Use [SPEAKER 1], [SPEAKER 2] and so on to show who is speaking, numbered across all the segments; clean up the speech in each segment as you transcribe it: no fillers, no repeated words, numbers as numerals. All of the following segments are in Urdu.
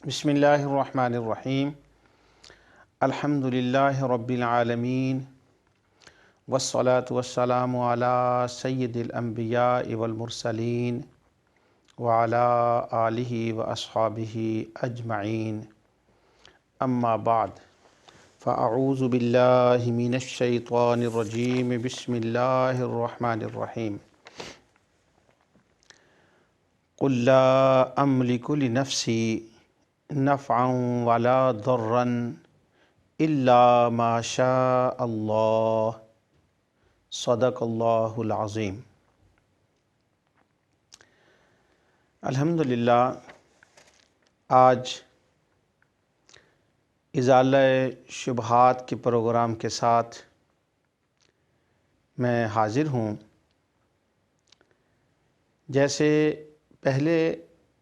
[SPEAKER 1] بسم اللہ الرحمن الرحیم الحمد للہ رب العالمین والصلاة والسلام علی سید الانبیاء والمرسلین وعلی آلہ واصحابہ اجمعین اما بعد فاعوذ باللہ من الشیطان الرجیم بسم اللہ الرحمن الرحیم قل لا املک لنفسی نفعا ولا ضرا الا ما شاء اللہ صدق اللہ العظیم۔ الحمدللہ آج ازالہ شبہات کے پروگرام کے ساتھ میں حاضر ہوں۔ جیسے پہلے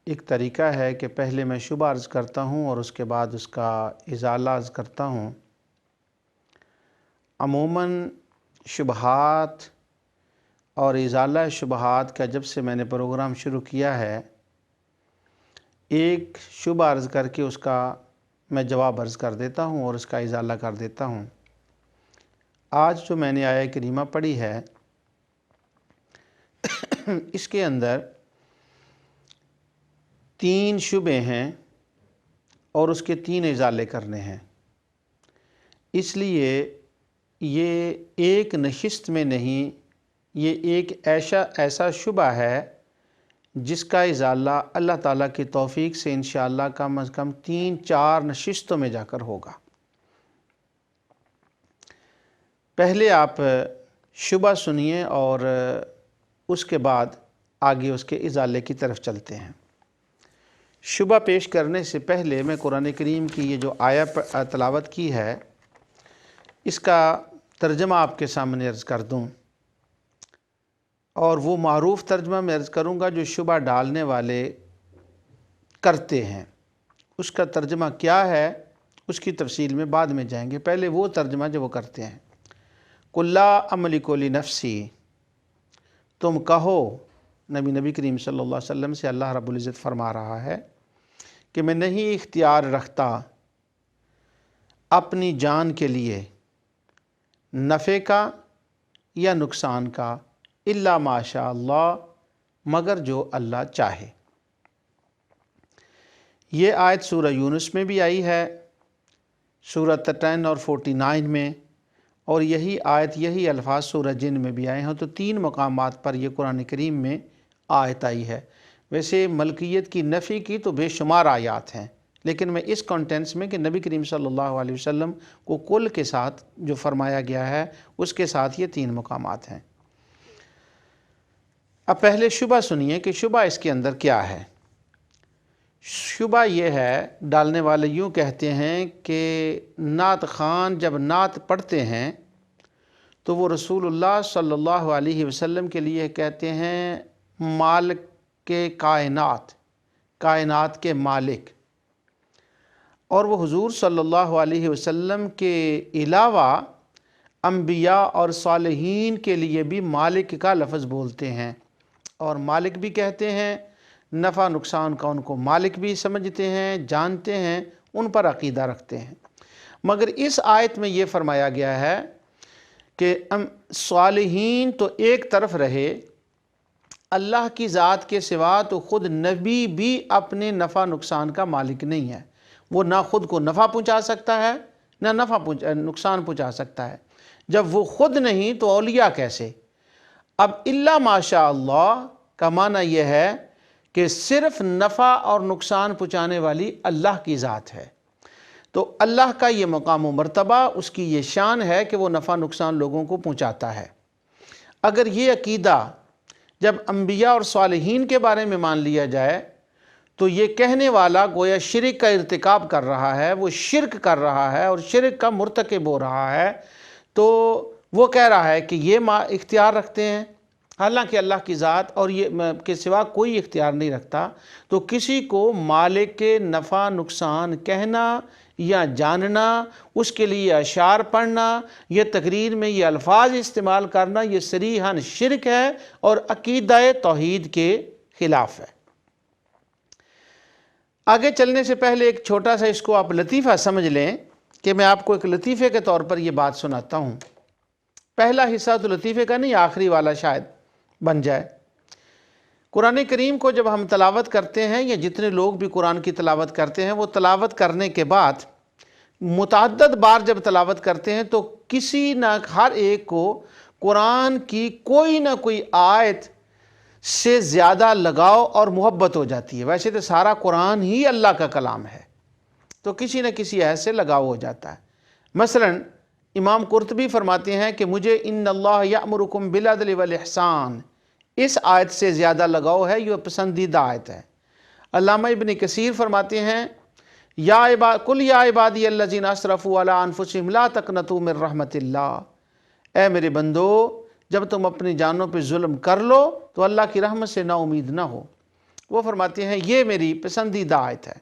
[SPEAKER 1] ایک طریقہ ہے کہ پہلے میں شبہ عرض کرتا ہوں اور اس کے بعد اس کا ازالہ عرض کرتا ہوں۔ عموماً شبہات اور ازالہ شبہات کا جب سے میں نے پروگرام شروع کیا ہے، ایک شبہ عرض کر کے اس کا میں جواب عرض کر دیتا ہوں اور اس کا ازالہ کر دیتا ہوں۔ آج جو میں نے آیہ کریمہ پڑھی ہے اس کے اندر 3 شبے ہیں اور اس کے 3 ازالے کرنے ہیں، اس لیے یہ ایک نشست میں نہیں، یہ ایک ایسا شبہ ہے جس کا ازالہ اللہ تعالیٰ کی توفیق سے انشاءاللہ کم از کم 3-4 نشستوں میں جا کر ہوگا۔ پہلے آپ شبہ سنیے اور اس کے بعد آگے اس کے ازالے کی طرف چلتے ہیں۔ شبہ پیش کرنے سے پہلے میں قرآن کریم کی یہ جو آیہ تلاوت کی ہے اس کا ترجمہ آپ کے سامنے عرض کر دوں، اور وہ معروف ترجمہ میں عرض کروں گا جو شبہ ڈالنے والے کرتے ہیں۔ اس کا ترجمہ کیا ہے اس کی تفصیل میں بعد میں جائیں گے، پہلے وہ ترجمہ جو وہ کرتے ہیں۔ قُل لا املک لنفسی، تم کہو، نبی کریم صلی اللہ علیہ وسلم سے اللہ رب العزت فرما رہا ہے کہ میں نہیں اختیار رکھتا اپنی جان کے لیے نفع کا یا نقصان کا، الا ما شاء اللہ، مگر جو اللہ چاہے۔ یہ آیت سورہ یونس میں بھی آئی ہے، سورہ 10 اور 49 میں، اور یہی آیت یہی الفاظ سورہ جن میں بھی آئے ہیں۔ تو 3 مقامات پر یہ قرآن کریم میں آیت آئی ہے۔ ویسے ملکیت کی نفی کی تو بے شمار آیات ہیں، لیکن میں اس کانٹینس میں کہ نبی کریم صلی اللہ علیہ وسلم کو کل کے ساتھ جو فرمایا گیا ہے اس کے ساتھ یہ 3 مقامات ہیں۔ اب پہلے شبہ سنیے کہ شبہ اس کے اندر کیا ہے۔ شبہ یہ ہے، ڈالنے والے یوں کہتے ہیں کہ نعت خوان جب نعت پڑھتے ہیں تو وہ رسول اللہ صلی اللہ علیہ وسلم کے لیے کہتے ہیں مالک کے کائنات کے مالک، اور وہ حضور صلی اللہ علیہ وسلم کے علاوہ انبیاء اور صالحین کے لیے بھی مالک کا لفظ بولتے ہیں، اور مالک بھی کہتے ہیں، نفع نقصان کا ان کو مالک بھی سمجھتے ہیں، جانتے ہیں، ان پر عقیدہ رکھتے ہیں۔ مگر اس آیت میں یہ فرمایا گیا ہے کہ صالحین تو ایک طرف رہے، اللہ کی ذات کے سوا تو خود نبی بھی اپنے نفع نقصان کا مالک نہیں ہے۔ وہ نہ خود کو نفع پہنچا سکتا ہے نہ نقصان پہنچا سکتا ہے۔ جب وہ خود نہیں تو اولیاء کیسے؟ اب الا ما شاء اللہ کا معنی یہ ہے کہ صرف نفع اور نقصان پہنچانے والی اللہ کی ذات ہے۔ تو اللہ کا یہ مقام و مرتبہ، اس کی یہ شان ہے کہ وہ نفع نقصان لوگوں کو پہنچاتا ہے۔ اگر یہ عقیدہ جب انبیاء اور صالحین کے بارے میں مان لیا جائے تو یہ کہنے والا گویا شرک کا ارتکاب کر رہا ہے، وہ شرک کر رہا ہے اور شرک کا مرتکب ہو رہا ہے۔ تو وہ کہہ رہا ہے کہ یہ اختیار رکھتے ہیں، حالانکہ اللہ کی ذات اور یہ کے سوا کوئی اختیار نہیں رکھتا۔ تو کسی کو مالک کے نفع نقصان کہنا یا جاننا، اس کے لیے اشعار پڑھنا، یہ تقریر میں یہ الفاظ استعمال کرنا، یہ صریحاً شرک ہے اور عقیدہ توحید کے خلاف ہے۔ آگے چلنے سے پہلے ایک چھوٹا سا اس کو آپ لطیفہ سمجھ لیں کہ میں آپ کو ایک لطیفے کے طور پر یہ بات سناتا ہوں۔ پہلا حصہ تو لطیفے کا نہیں، آخری والا شاید بن جائے۔ قرآن کریم کو جب ہم تلاوت کرتے ہیں، یا جتنے لوگ بھی قرآن کی تلاوت کرتے ہیں، وہ تلاوت کرنے کے بعد متعدد بار جب تلاوت کرتے ہیں تو کسی نہ ہر ایک کو قرآن کی کوئی نہ کوئی آیت سے زیادہ لگاؤ اور محبت ہو جاتی ہے۔ ویسے تو سارا قرآن ہی اللہ کا کلام ہے، تو کسی نہ کسی آیت سے لگاؤ ہو جاتا ہے۔ مثلا امام قرطبی فرماتے ہیں کہ مجھے ان اللہ یأمرکم بالعدل والاحسان، اس آیت سے زیادہ لگاؤ ہے، یہ پسندیدہ آیت ہے۔ علامہ ابن کثیر فرماتے ہیں قل یا عبادی الذین اسرفوا علی انفسہم لا تقنطوا من رحمت اللہ، اے میرے بندو جب تم اپنی جانوں پہ ظلم کر لو تو اللہ کی رحمت سے نا امید نہ ہو۔ وہ فرماتے ہیں یہ میری پسندیدہ آیت ہے۔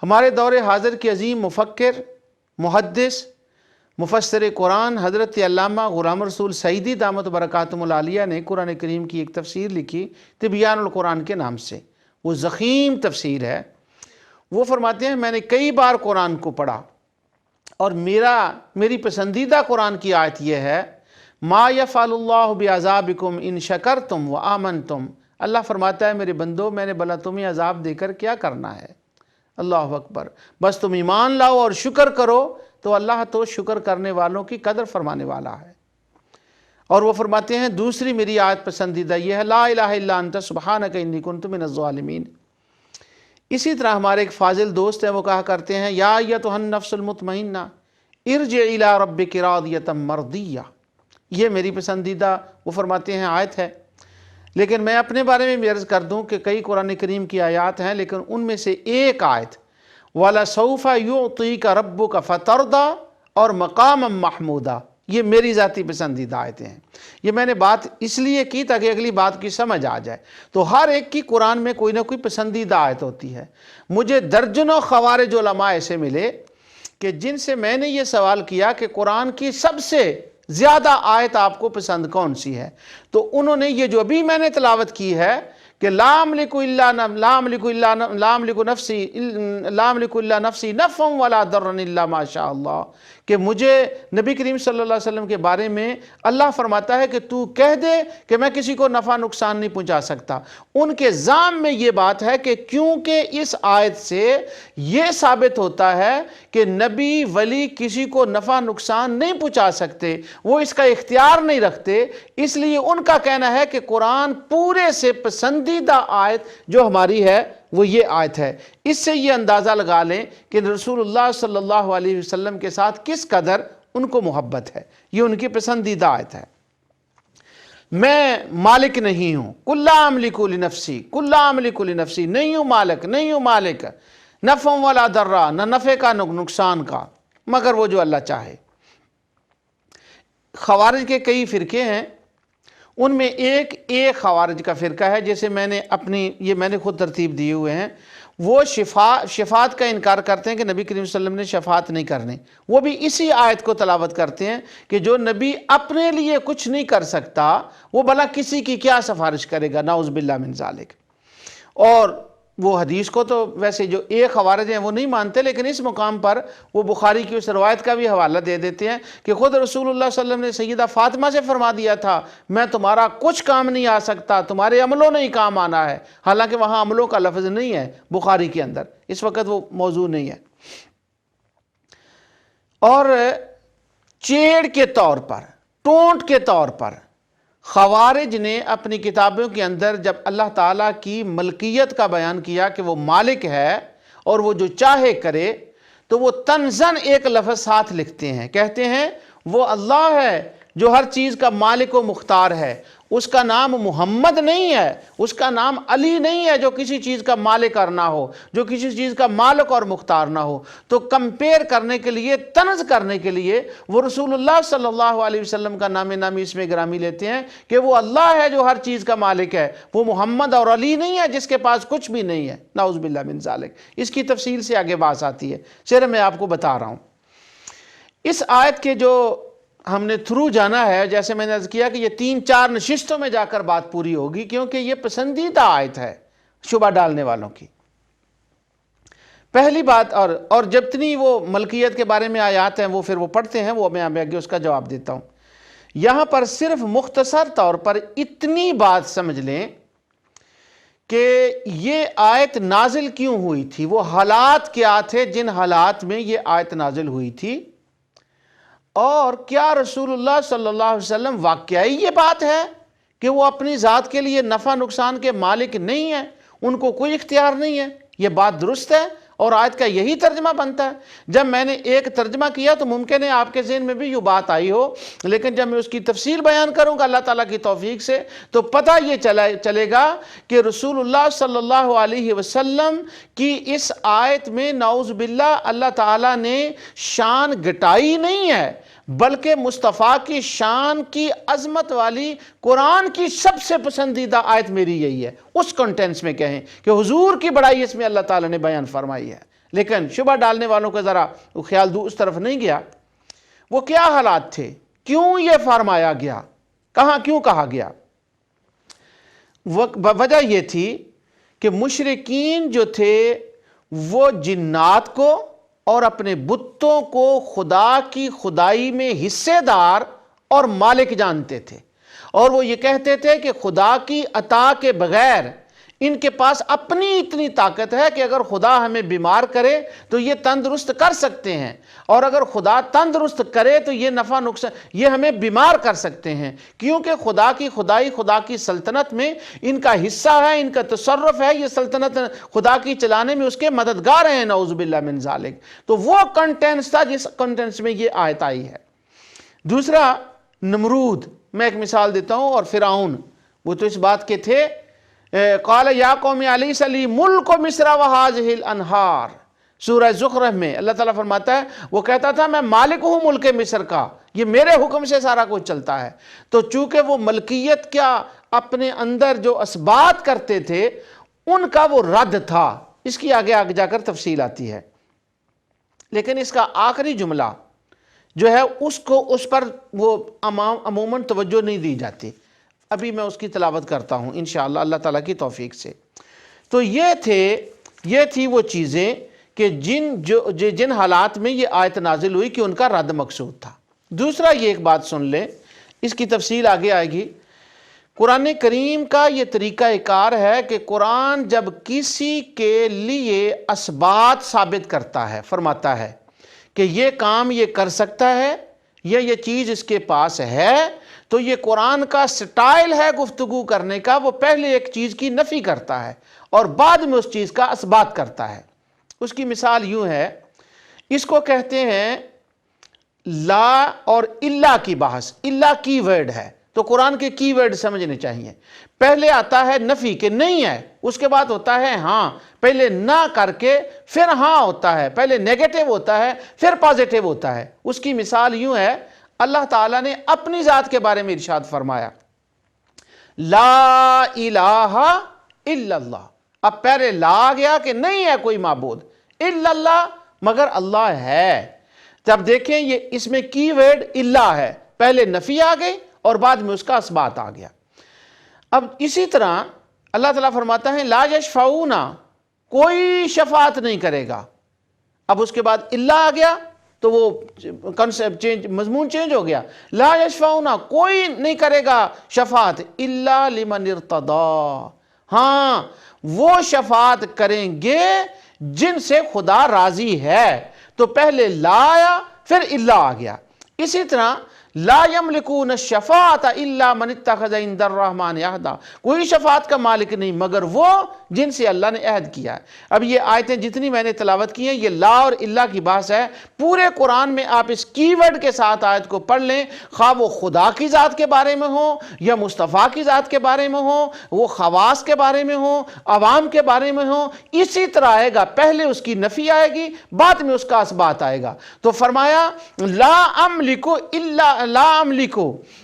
[SPEAKER 1] ہمارے دور حاضر کے عظیم مفکر، محدث، مفسر قرآن حضرت علامہ غلام رسول سعیدی دامت برکاتہم العالیہ نے قرآن کریم کی ایک تفسیر لکھی تبیان القرآن کے نام سے، وہ ضخیم تفسیر ہے۔ وہ فرماتے ہیں میں نے کئی بار قرآن کو پڑھا اور میری پسندیدہ قرآن کی آیت یہ ہے ما یفعل اللہ بعذابکم ان شکرتم وآمنتم، اللہ فرماتا ہے میرے بندو میں نے بھلا تمہیں عذاب دے کر کیا کرنا ہے، اللہ اکبر، بس تم ایمان لاؤ اور شکر کرو تو اللہ تو شکر کرنے والوں کی قدر فرمانے والا ہے۔ اور وہ فرماتے ہیں دوسری میری آیت پسندیدہ یہ ہے لا الہ الا انت سبحانک انی کنت من الظالمین۔ اسی طرح ہمارے ایک فاضل دوست ہیں، وہ کہا کرتے ہیں یا ایتھا النفس المطمئنہ ارجعی الی ربک راضیۃ مرضیہ، یہ میری پسندیدہ وہ فرماتے ہیں آیت ہے۔ لیکن میں اپنے بارے میں بھی عرض کر دوں کہ کئی قرآن کریم کی آیات ہیں، لیکن ان میں سے ایک آیت وَلَسَوْفَ يُعْطِيكَ رَبُّكَ فَتَرْضَىٰ اور مقام محمودہ، یہ میری ذاتی پسندیدہ آیتیں ہیں۔ یہ میں نے بات اس لیے کی تاکہ اگلی بات کی سمجھ آ جائے۔ تو ہر ایک کی قرآن میں کوئی نہ کوئی پسندیدہ آیت ہوتی ہے۔ مجھے درجنوں خوارج علماء ایسے ملے کہ جن سے میں نے یہ سوال کیا کہ قرآن کی سب سے زیادہ آیت آپ کو پسند کون سی ہے، تو انہوں نے یہ جو ابھی میں نے تلاوت کی ہے کہ لا املک الا نفسی نفعا ولا ضرا الا ما شاء اللہ، کہ مجھے نبی کریم صلی اللہ علیہ وسلم کے بارے میں اللہ فرماتا ہے کہ تو کہہ دے کہ میں کسی کو نفع نقصان نہیں پہنچا سکتا۔ ان کے ذام میں یہ بات ہے کہ کیونکہ اس آیت سے یہ ثابت ہوتا ہے کہ نبی ولی کسی کو نفع نقصان نہیں پہنچا سکتے، وہ اس کا اختیار نہیں رکھتے، اس لیے ان کا کہنا ہے کہ قرآن پورے سے پسندیدہ آیت جو ہماری ہے وہ یہ آیت ہے۔ اس سے یہ اندازہ لگا لیں کہ رسول اللہ صلی اللہ علیہ وسلم کے ساتھ کس قدر ان کو محبت ہے، یہ ان کی پسندیدہ آیت ہے۔ میں مالک نہیں ہوں، قل لا املک لنفسی، نہیں ہوں مالک نفع ولا ضرا، نہ نفع کا نہ نقصان کا، مگر وہ جو اللہ چاہے۔ خوارج کے کئی فرقے ہیں، ان میں ایک خوارج کا فرقہ ہے جیسے میں نے خود ترتیب دیے ہوئے ہیں، وہ شفاعت کا انکار کرتے ہیں کہ نبی کریم صلی اللہ علیہ وسلم نے شفاعت نہیں کرنی۔ وہ بھی اسی آیت کو تلاوت کرتے ہیں کہ جو نبی اپنے لیے کچھ نہیں کر سکتا وہ بھلا کسی کی کیا سفارش کرے گا، نعوذ باللہ من ذالک۔ اور وہ حدیث کو تو ویسے جو ایک خوارج ہیں وہ نہیں مانتے، لیکن اس مقام پر وہ بخاری کی اس روایت کا بھی حوالہ دے دیتے ہیں کہ خود رسول اللہ صلی اللہ علیہ وسلم نے سیدہ فاطمہ سے فرما دیا تھا میں تمہارا کچھ کام نہیں آ سکتا، تمہارے عملوں نے ہی کام آنا ہے، حالانکہ وہاں عملوں کا لفظ نہیں ہے بخاری کے اندر، اس وقت وہ موضوع نہیں ہے۔ اور چیڑ کے طور پر، ٹونٹ کے طور پر خوارج نے اپنی کتابوں کے اندر جب اللہ تعالیٰ کی ملکیت کا بیان کیا کہ وہ مالک ہے اور وہ جو چاہے کرے، تو وہ تنزن ایک لفظ ساتھ لکھتے ہیں، کہتے ہیں وہ اللہ ہے جو ہر چیز کا مالک و مختار ہے، اس کا نام محمد نہیں ہے، اس کا نام علی نہیں ہے جو کسی چیز کا مالک اور نہ ہو، جو کسی چیز کا مالک اور مختار نہ ہو۔ تو کمپیر کرنے کے لیے، طنز کرنے کے لیے وہ رسول اللہ صلی اللہ علیہ وسلم کا نام نامی اسم گرامی لیتے ہیں کہ وہ اللہ ہے جو ہر چیز کا مالک ہے، وہ محمد اور علی نہیں ہے جس کے پاس کچھ بھی نہیں ہے، نعوذ باللہ من ذالک۔ اس کی تفصیل سے آگے بات آتی ہے، صرف میں آپ کو بتا رہا ہوں۔ اس آیت کے جو ہم نے تھرو جانا ہے، جیسے میں نے عرض کیا کہ یہ 3-4 نشستوں میں جا کر بات پوری ہوگی، کیونکہ یہ پسندیدہ آیت ہے شبہ ڈالنے والوں کی۔ پہلی بات، اور جتنی وہ ملکیت کے بارے میں آیات ہیں وہ پھر وہ پڑھتے ہیں، وہ میں آگے اس کا جواب دیتا ہوں۔ یہاں پر صرف مختصر طور پر اتنی بات سمجھ لیں کہ یہ آیت نازل کیوں ہوئی تھی، وہ حالات کیا تھے جن حالات میں یہ آیت نازل ہوئی تھی، اور کیا رسول اللہ صلی اللہ علیہ وسلم واقعی یہ بات ہے کہ وہ اپنی ذات کے لیے نفع نقصان کے مالک نہیں ہیں، ان کو کوئی اختیار نہیں ہے، یہ بات درست ہے اور آیت کا یہی ترجمہ بنتا ہے۔ جب میں نے ایک ترجمہ کیا تو ممکن ہے آپ کے ذہن میں بھی یہ بات آئی ہو، لیکن جب میں اس کی تفصیل بیان کروں گا اللہ تعالیٰ کی توفیق سے تو پتہ یہ چلے گا کہ رسول اللہ صلی اللہ علیہ وسلم کی اس آیت میں نعوذ باللہ اللہ تعالیٰ نے شان گھٹائی نہیں ہے، بلکہ مصطفیٰ کی شان کی عظمت والی قرآن کی سب سے پسندیدہ آیت میری یہی ہے، اس کنٹینس میں کہیں کہ حضور کی بڑائی اس میں اللہ تعالیٰ نے بیان فرمائی ہے۔ لیکن شبہ ڈالنے والوں کا ذرا خیال اس طرف نہیں گیا، وہ کیا حالات تھے، کیوں یہ فرمایا گیا، کہاں کیوں کہا گیا؟ وجہ یہ تھی کہ مشرکین جو تھے وہ جنات کو اور اپنے بتوں کو خدا کی خدائی میں حصے دار اور مالک جانتے تھے، اور وہ یہ کہتے تھے کہ خدا کی عطا کے بغیر ان کے پاس اپنی اتنی طاقت ہے کہ اگر خدا ہمیں بیمار کرے تو یہ تندرست کر سکتے ہیں، اور اگر خدا تندرست کرے تو یہ نفع نقصان یہ ہمیں بیمار کر سکتے ہیں، کیونکہ خدا کی خدائی، خدا کی سلطنت میں ان کا حصہ ہے، ان کا تصرف ہے، یہ سلطنت خدا کی چلانے میں اس کے مددگار ہیں، نعوذ باللہ من ذالک۔ تو وہ کنٹینس تھا جس کنٹینس میں یہ آیت آئی ہے۔ دوسرا، نمرود، میں ایک مثال دیتا ہوں، اور فرعون، وہ تو اس بات کے تھے، قال یا قوم الیس لی ملک مصر وہذہ الانہار، سورہ زخرف میں اللہ تعالیٰ فرماتا ہے وہ کہتا تھا میں مالک ہوں ملک مصر کا، یہ میرے حکم سے سارا کچھ چلتا ہے۔ تو چونکہ وہ ملکیت کیا اپنے اندر جو اثبات کرتے تھے ان کا وہ رد تھا، اس کی آگے جا کر تفصیل آتی ہے۔ لیکن اس کا آخری جملہ جو ہے اس پر وہ عموماً توجہ نہیں دی جاتی، ابھی میں اس کی تلاوت کرتا ہوں انشاءاللہ اللہ تعالیٰ کی توفیق سے۔ تو یہ تھی وہ چیزیں کہ جن حالات میں یہ آیت نازل ہوئی کہ ان کا رد مقصود تھا۔ دوسرا، یہ ایک بات سن لیں، اس کی تفصیل آگے آئے گی۔ قرآن کریم کا یہ طریقہ کار ہے کہ قرآن جب کسی کے لیے اسبات ثابت کرتا ہے، فرماتا ہے کہ یہ کام یہ کر سکتا ہے یا یہ چیز اس کے پاس ہے، تو یہ قرآن کا سٹائل ہے گفتگو کرنے کا، وہ پہلے ایک چیز کی نفی کرتا ہے اور بعد میں اس چیز کا اثبات کرتا ہے۔ اس کی مثال یوں ہے، اس کو کہتے ہیں لا اور الا کی بحث۔ الا کی ورڈ ہے تو قرآن کے کی ورڈ سمجھنے چاہیے۔ پہلے آتا ہے نفی کہ نہیں ہے، اس کے بعد ہوتا ہے ہاں، پہلے نہ کر کے پھر ہاں ہوتا ہے، پہلے نیگیٹو ہوتا ہے پھر پازیٹیو ہوتا ہے۔ اس کی مثال یوں ہے، اللہ تعالیٰ نے اپنی ذات کے بارے میں ارشاد فرمایا لا الہ الا اللہ۔ اب پہلے لا آ گیا کہ نہیں ہے کوئی معبود الا اللہ، مگر اللہ ہے۔ جب دیکھیں یہ اس میں کی ورڈ الا ہے، پہلے نفی آ گئی اور بعد میں اس کا اثبات آ گیا۔ اب اسی طرح اللہ تعالیٰ فرماتا ہے لا یشفعون، کوئی شفاعت نہیں کرے گا۔ اب اس کے بعد الا آ گیا تو وہ کنسیپٹ چینج، مضمون چینج ہو گیا۔ لا یشفعون، کوئی نہیں کرے گا شفاعت الا لمن ارتضی، ہاں وہ شفاعت کریں گے جن سے خدا راضی ہے۔ تو پہلے لا آیا پھر الا آ گیا۔ اسی طرح لا یملکون الشفاعۃ الا من اتخذ عند الرحمن عہدا، کوئی شفاعت کا مالک نہیں مگر وہ جن سے اللہ نے عہد کیا ہے۔ اب یہ آیتیں جتنی میں نے تلاوت کی ہیں یہ لا اور الا کی بحث ہے۔ پورے قرآن میں آپ اس کی ورڈ کے ساتھ آیت کو پڑھ لیں، خواہ وہ خدا کی ذات کے بارے میں ہو یا مصطفیٰ کی ذات کے بارے میں ہو، وہ خواص کے بارے میں ہو، عوام کے بارے میں ہو، اسی طرح آئے گا، پہلے اس کی نفی آئے گی بعد میں اس کا اثبات آئے گا۔ تو فرمایا لا املکو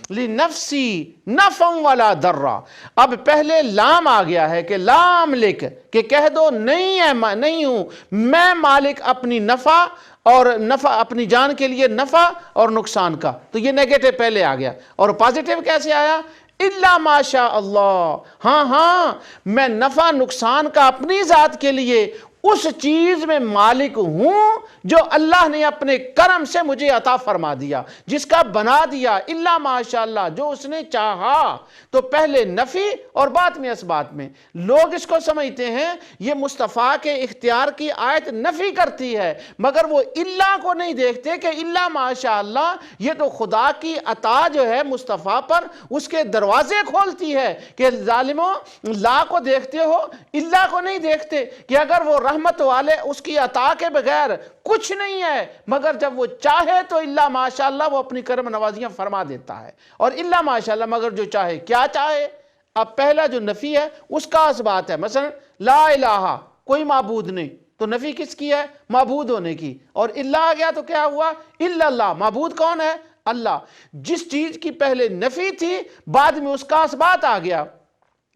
[SPEAKER 1] لنفسی نفعا ولا ضرا۔ اب پہلے لام آ گیا ہے کہ لا املک، کہ کہہ دو نہیں ہوں میں مالک اپنی نفع اور اپنی جان کے لیے نفع اور نقصان کا، تو یہ نیگیٹو پہلے آ گیا۔ اور پازیٹیو کیسے آیا؟ الا ما شاء اللہ، ہاں میں نفع نقصان کا اپنی ذات کے لیے اس چیز میں مالک ہوں جو اللہ نے اپنے کرم سے مجھے عطا فرما دیا، جس کا بنا دیا، الا ماشاءاللہ، جو اس نے چاہا۔ تو پہلے نفی اور بعد میں اسبات میں۔ لوگ اس کو سمجھتے ہیں یہ مصطفیٰ کے اختیار کی آیت نفی کرتی ہے، مگر وہ الا کو نہیں دیکھتے کہ الا ماشاءاللہ یہ تو خدا کی عطا جو ہے مصطفیٰ پر اس کے دروازے کھولتی ہے کہ ظالموں لا کو دیکھتے ہو، الا کو نہیں دیکھتے کہ اگر وہ رحمت والے اس کی عطا کے بغیر کچھ نہیں ہے، مگر جب وہ چاہے تو الا ماشاءاللہ وہ اپنی کرم نوازیاں فرما دیتا ہے، اور الا ماشاءاللہ مگر جو چاہے کیا چاہے۔ اب پہلا جو نفی ہے اس کا اثبات ہے، مثلا لا الہ، کوئی معبود نہیں، تو نفی کس کی ہے؟ معبود ہونے کی۔ اور الا آ گیا تو کیا ہوا؟ الا اللہ، معبود کون ہے؟ اللہ۔ جس چیز کی پہلے نفی تھی بعد میں اس کا اثبات آ گیا۔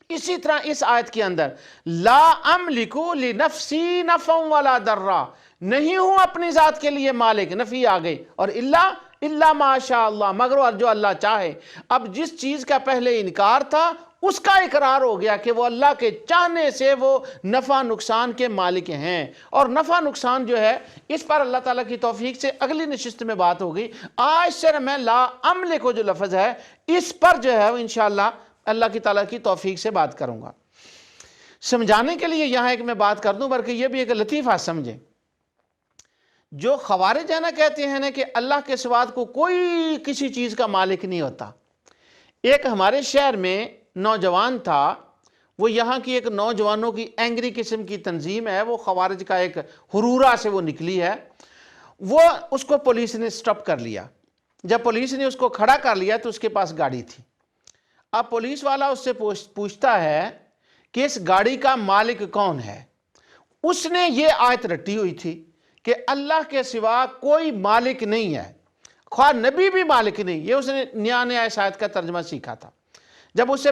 [SPEAKER 1] اسی طرح اس آیت کے اندر لا املکو لنفسی نفعا ولا ضرا، نہیں ہوں اپنی ذات کے لیے مالک، نفی آ گئی۔ اور الا ماشاء اللہ، مگر جو اللہ چاہے۔ اب جس چیز کا پہلے انکار تھا اس کا اقرار ہو گیا کہ وہ اللہ کے چاہنے سے وہ نفع نقصان کے مالک ہیں، اور نفع نقصان جو ہے اس پر اللہ تعالیٰ کی توفیق سے اگلی نشست میں بات ہوگی۔ آج سے میں لا املک جو لفظ ہے اس پر جو ہے انشاءاللہ اللہ کی تعالیٰ کی توفیق سے بات کروں گا۔ سمجھانے کے لیے یہاں ایک میں بات کر دوں، بلکہ یہ بھی ایک لطیفہ سمجھیں۔ جو خوارج ہے نا، کہتے ہیں نا کہ اللہ کے سوا کو کوئی کسی چیز کا مالک نہیں ہوتا۔ ایک ہمارے شہر میں نوجوان تھا، وہ یہاں کی ایک نوجوانوں کی اینگری قسم کی تنظیم ہے، وہ خوارج کا ایک حرورہ سے وہ نکلی ہے۔ وہ اس کو پولیس نے سٹاپ کر لیا۔ جب پولیس نے اس کو کھڑا کر لیا تو اس کے پاس گاڑی تھی۔ اب پولیس والا اس سے پوچھتا ہے کہ اس گاڑی کا مالک کون ہے؟ اس نے یہ آیت رٹی ہوئی تھی کہ اللہ کے سوا کوئی مالک نہیں ہے، خواہ نبی بھی مالک نہیں۔ یہ اس نے نیا اس آیت کا ترجمہ سیکھا تھا۔ جب اس سے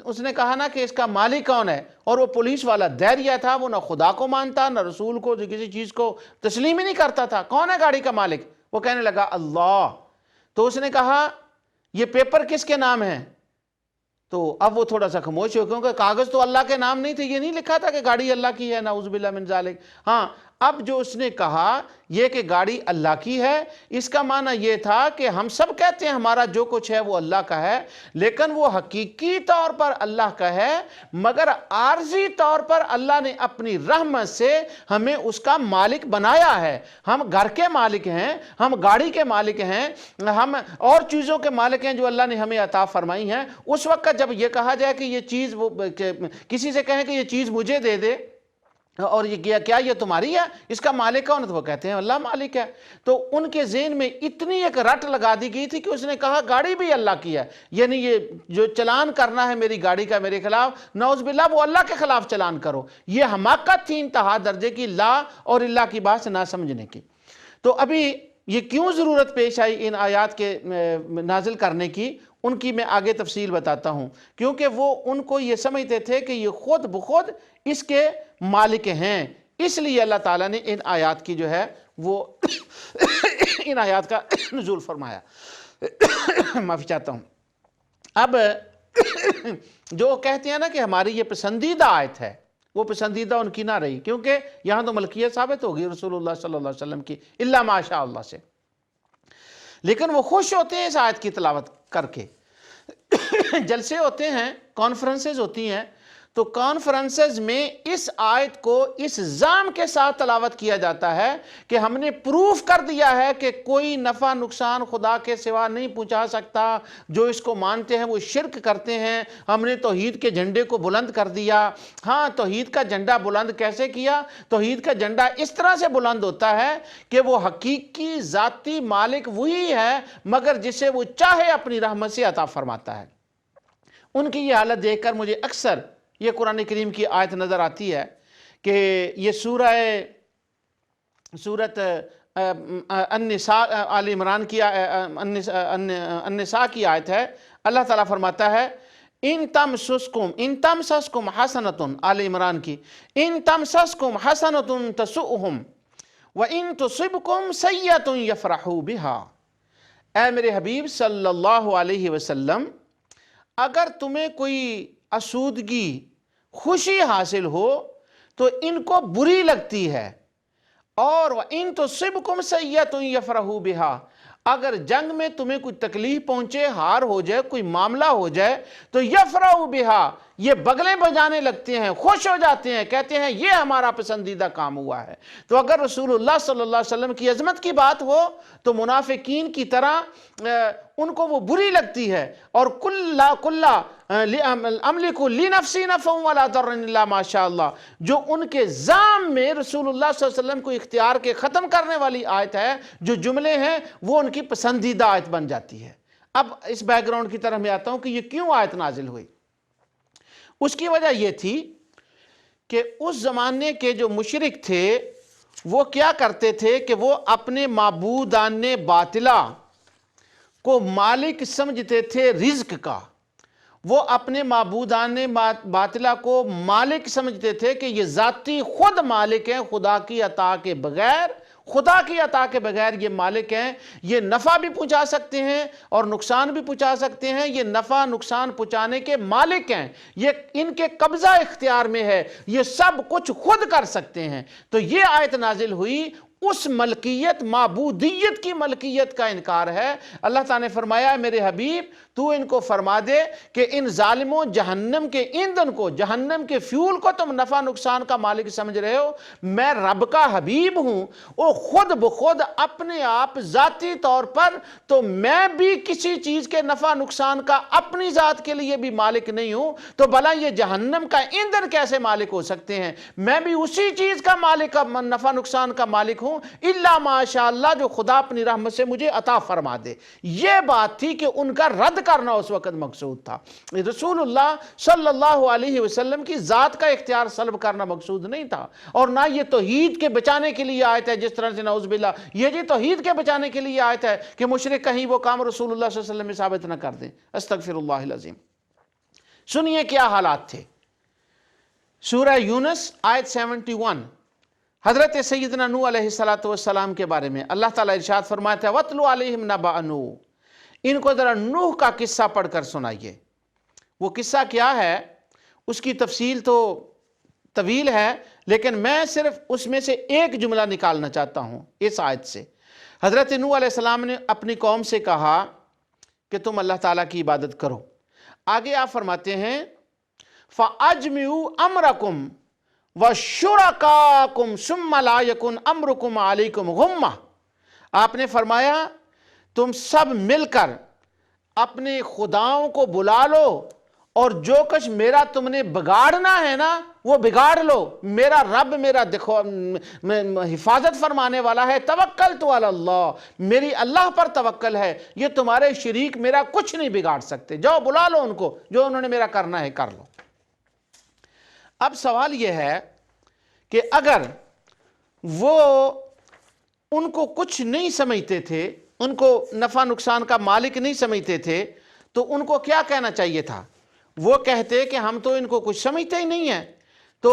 [SPEAKER 1] اس نے کہا نا کہ اس کا مالک کون ہے، اور وہ پولیس والا دہریہ تھا، وہ نہ خدا کو مانتا نہ رسول کو، کسی چیز کو تسلیم ہی نہیں کرتا تھا۔ کون ہے گاڑی کا مالک؟ وہ کہنے لگا اللہ۔ تو اس نے کہا یہ پیپر کس کے نام ہے؟ تو اب وہ تھوڑا سا خاموش ہو، کیونکہ کاغذ تو اللہ کے نام نہیں تھے، یہ نہیں لکھا تھا کہ گاڑی اللہ کی ہے، نعوذ باللہ من ذالک۔ ہاں، اب جو اس نے کہا یہ کہ گاڑی اللہ کی ہے، اس کا معنی یہ تھا کہ ہم سب کہتے ہیں ہمارا جو کچھ ہے وہ اللہ کا ہے، لیکن وہ حقیقی طور پر اللہ کا ہے، مگر عارضی طور پر اللہ نے اپنی رحمت سے ہمیں اس کا مالک بنایا ہے۔ ہم گھر کے مالک ہیں، ہم گاڑی کے مالک ہیں، ہم اور چیزوں کے مالک ہیں جو اللہ نے ہمیں عطا فرمائی ہیں۔ اس وقت جب یہ کہا جائے کہ یہ چیز، کسی سے کہیں کہ یہ چیز مجھے دے دے اور یہ کیا یہ تمہاری ہے، اس کا مالک کون ہے؟ تو وہ کہتے ہیں اللہ مالک ہے۔ تو ان کے ذہن میں اتنی ایک رٹ لگا دی گئی تھی کہ اس نے کہا گاڑی بھی اللہ کی ہے، یعنی یہ جو چلان کرنا ہے میری گاڑی کا میرے خلاف، نعوذ باللہ وہ اللہ کے خلاف چلان کرو۔ یہ حماقت تھی انتہا درجے کی، لا اور اللہ کی بات سے نہ سمجھنے کی۔ تو ابھی یہ کیوں ضرورت پیش آئی ان آیات کے نازل کرنے کی، ان کی میں آگے تفصیل بتاتا ہوں، کیونکہ وہ ان کو یہ سمجھتے تھے کہ یہ خود بخود اس کے مالک ہیں، اس لیے اللہ تعالیٰ نے ان آیات کی جو ہے وہ ان آیات کا نزول فرمایا۔ معافی چاہتا ہوں۔ اب جو کہتے ہیں نا کہ ہماری یہ پسندیدہ آیت ہے، وہ پسندیدہ ان کی نہ رہی، کیونکہ یہاں تو ملکیت ثابت ہوگی رسول اللہ صلی اللہ علیہ وسلم کی، الا ماشاء اللہ سے، لیکن وہ خوش ہوتے ہیں اس آیت کی تلاوت کر کے۔ جلسے ہوتے ہیں، کانفرنسز ہوتی ہیں، تو کانفرنسز میں اس آیت کو اس زام کے ساتھ تلاوت کیا جاتا ہے کہ ہم نے پروف کر دیا ہے کہ کوئی نفع نقصان خدا کے سوا نہیں پہنچا سکتا، جو اس کو مانتے ہیں وہ شرک کرتے ہیں، ہم نے توحید کے جھنڈے کو بلند کر دیا۔ ہاں، توحید کا جھنڈا بلند کیسے کیا؟ توحید کا جھنڈا اس طرح سے بلند ہوتا ہے کہ وہ حقیقی ذاتی مالک وہی ہے، مگر جسے وہ چاہے اپنی رحمت سے عطا فرماتا ہے۔ ان کی یہ حالت دیکھ کر مجھے اکثر یہ قرآن کریم کی آیت نظر آتی ہے کہ یہ سورت النساء، آل عمران کی النساء کی آیت ہے۔ اللہ تعالیٰ فرماتا ہے ان تمسسکم حسنۃ، آل عمران کی، ان تمسسکم حسنۃ تسؤہم وان تصبکم سیئۃ یفرحوا بها۔ اے میرے حبیب صلی اللہ علیہ وسلم، اگر تمہیں کوئی آسودگی، خوشی حاصل ہو تو ان کو بری لگتی ہے، اور وَإِن تُصِبْكُمْ سَيِّئَةٌ يَفْرَحُوا بِهَا، اگر جنگ میں تمہیں کوئی تکلیف پہنچے، ہار ہو جائے، کوئی معاملہ ہو جائے، تو یفرحوا بها، یہ بغلیں بجانے لگتے ہیں، خوش ہو جاتے ہیں، کہتے ہیں یہ ہمارا پسندیدہ کام ہوا ہے۔ تو اگر رسول اللہ صلی اللہ علیہ وسلم کی عظمت کی بات ہو تو منافقین کی طرح ان کو وہ بری لگتی ہے، اور کُلَّ املک لنفسی نفعا ولا ضرا الا ما شاء اللہ، جو ان کے ذام میں رسول اللہ صلی اللہ علیہ وسلم کو اختیار کے ختم کرنے والی آیت ہے، جو جملے ہیں وہ ان کی پسندیدہ آیت بن جاتی ہے۔ اب اس بیک گراؤنڈ کی طرف میں آتا ہوں کہ یہ کیوں آیت نازل ہوئی۔ اس کی وجہ یہ تھی کہ اس زمانے کے جو مشرک تھے وہ کیا کرتے تھے کہ وہ اپنے معبودان باطلہ کو مالک سمجھتے تھے رزق کا، وہ اپنے معبودان باطلہ کو مالک سمجھتے تھے کہ یہ ذاتی خود مالک ہیں خدا کی عطا کے بغیر، خدا کی عطا کے بغیر یہ مالک ہیں، یہ نفع بھی پہنچا سکتے ہیں اور نقصان بھی پہنچا سکتے ہیں، یہ نفع نقصان پہنچانے کے مالک ہیں، یہ ان کے قبضہ اختیار میں ہے، یہ سب کچھ خود کر سکتے ہیں۔ تو یہ آیت نازل ہوئی، اس ملکیت، معبودیت کی ملکیت کا انکار ہے۔ اللہ تعالیٰ نے فرمایا ہے میرے حبیب تو ان کو فرما دے کہ ان ظالموں جہنم کے ایندھن کو، جہنم کے فیول کو تم نفع نقصان کا مالک سمجھ رہے ہو، میں رب کا حبیب ہوں، وہ خود بخود اپنے آپ ذاتی طور پر، تو میں بھی کسی چیز کے نفع نقصان کا اپنی ذات کے لیے بھی مالک نہیں ہوں، تو بھلا یہ جہنم کا ایندھن کیسے مالک ہو سکتے ہیں؟ میں بھی اسی چیز کا مالک، نفع نقصان کا مالک ہوں، الا ماشاء اللہ، جو خدا اپنی رحمت سے مجھے عطا فرما دے۔ یہ بات تھی کہ ان کا رد کرنا اس وقت مقصود تھا، رسول اللہ صلی اللہ علیہ وسلم کی ذات کا اختیار سلب کرنا مقصود نہیں تھا، اور نہ یہ توحید کے بچانے کے لیے آیت ہے، جس طرح سے نعوذ باللہ یہ جی توحید کے بچانے کے لیے آیت ہے کہ مشرک کہیں وہ کام رسول اللہ صلی اللہ علیہ وسلم میں ثابت نہ کر دیں۔ استغفر اللہ العظیم۔ سنیے کیا حالات تھے۔ سورہ یونس آیت 71، حضرت سیدنا نوح علیہ السلام کے بارے میں اللہ تعالیٰ ارشاد فرماتا ہے وَاتْلُ عَلَيْهِمْ نَبَأَ نوح، ان کو ذرا نوح کا قصہ پڑھ کر سنائیے۔ وہ قصہ کیا ہے اس کی تفصیل تو طویل ہے، لیکن میں صرف اس میں سے ایک جملہ نکالنا چاہتا ہوں اس آیت سے۔ حضرت نوح علیہ السلام نے اپنی قوم سے کہا کہ تم اللہ تعالیٰ کی عبادت کرو۔ آگے آپ فرماتے ہیں فَأَجْمِعُوا أَمْرَكُمْ وَشُرَكَاءَكُمْ ثُمَّ لَا يَكُنْ أَمْرُكُمْ عَلَيْكُمْ غُمَّةً، آپ نے فرمایا تم سب مل کر اپنے خداؤں کو بلا لو، اور جو کچھ میرا تم نے بگاڑنا ہے نا وہ بگاڑ لو، میرا رب میرا دیکھو حفاظت فرمانے والا ہے، توکلت علی اللہ، میری اللہ پر توکل ہے، یہ تمہارے شریک میرا کچھ نہیں بگاڑ سکتے، جاؤ بلا لو ان کو، جو انہوں نے میرا کرنا ہے کر لو۔ اب سوال یہ ہے کہ اگر وہ ان کو کچھ نہیں سمجھتے تھے، ان کو نفع نقصان کا مالک نہیں سمجھتے تھے، تو ان کو کیا کہنا چاہیے تھا؟ وہ کہتے کہ ہم تو ان کو کچھ سمجھتے ہی نہیں ہیں، تو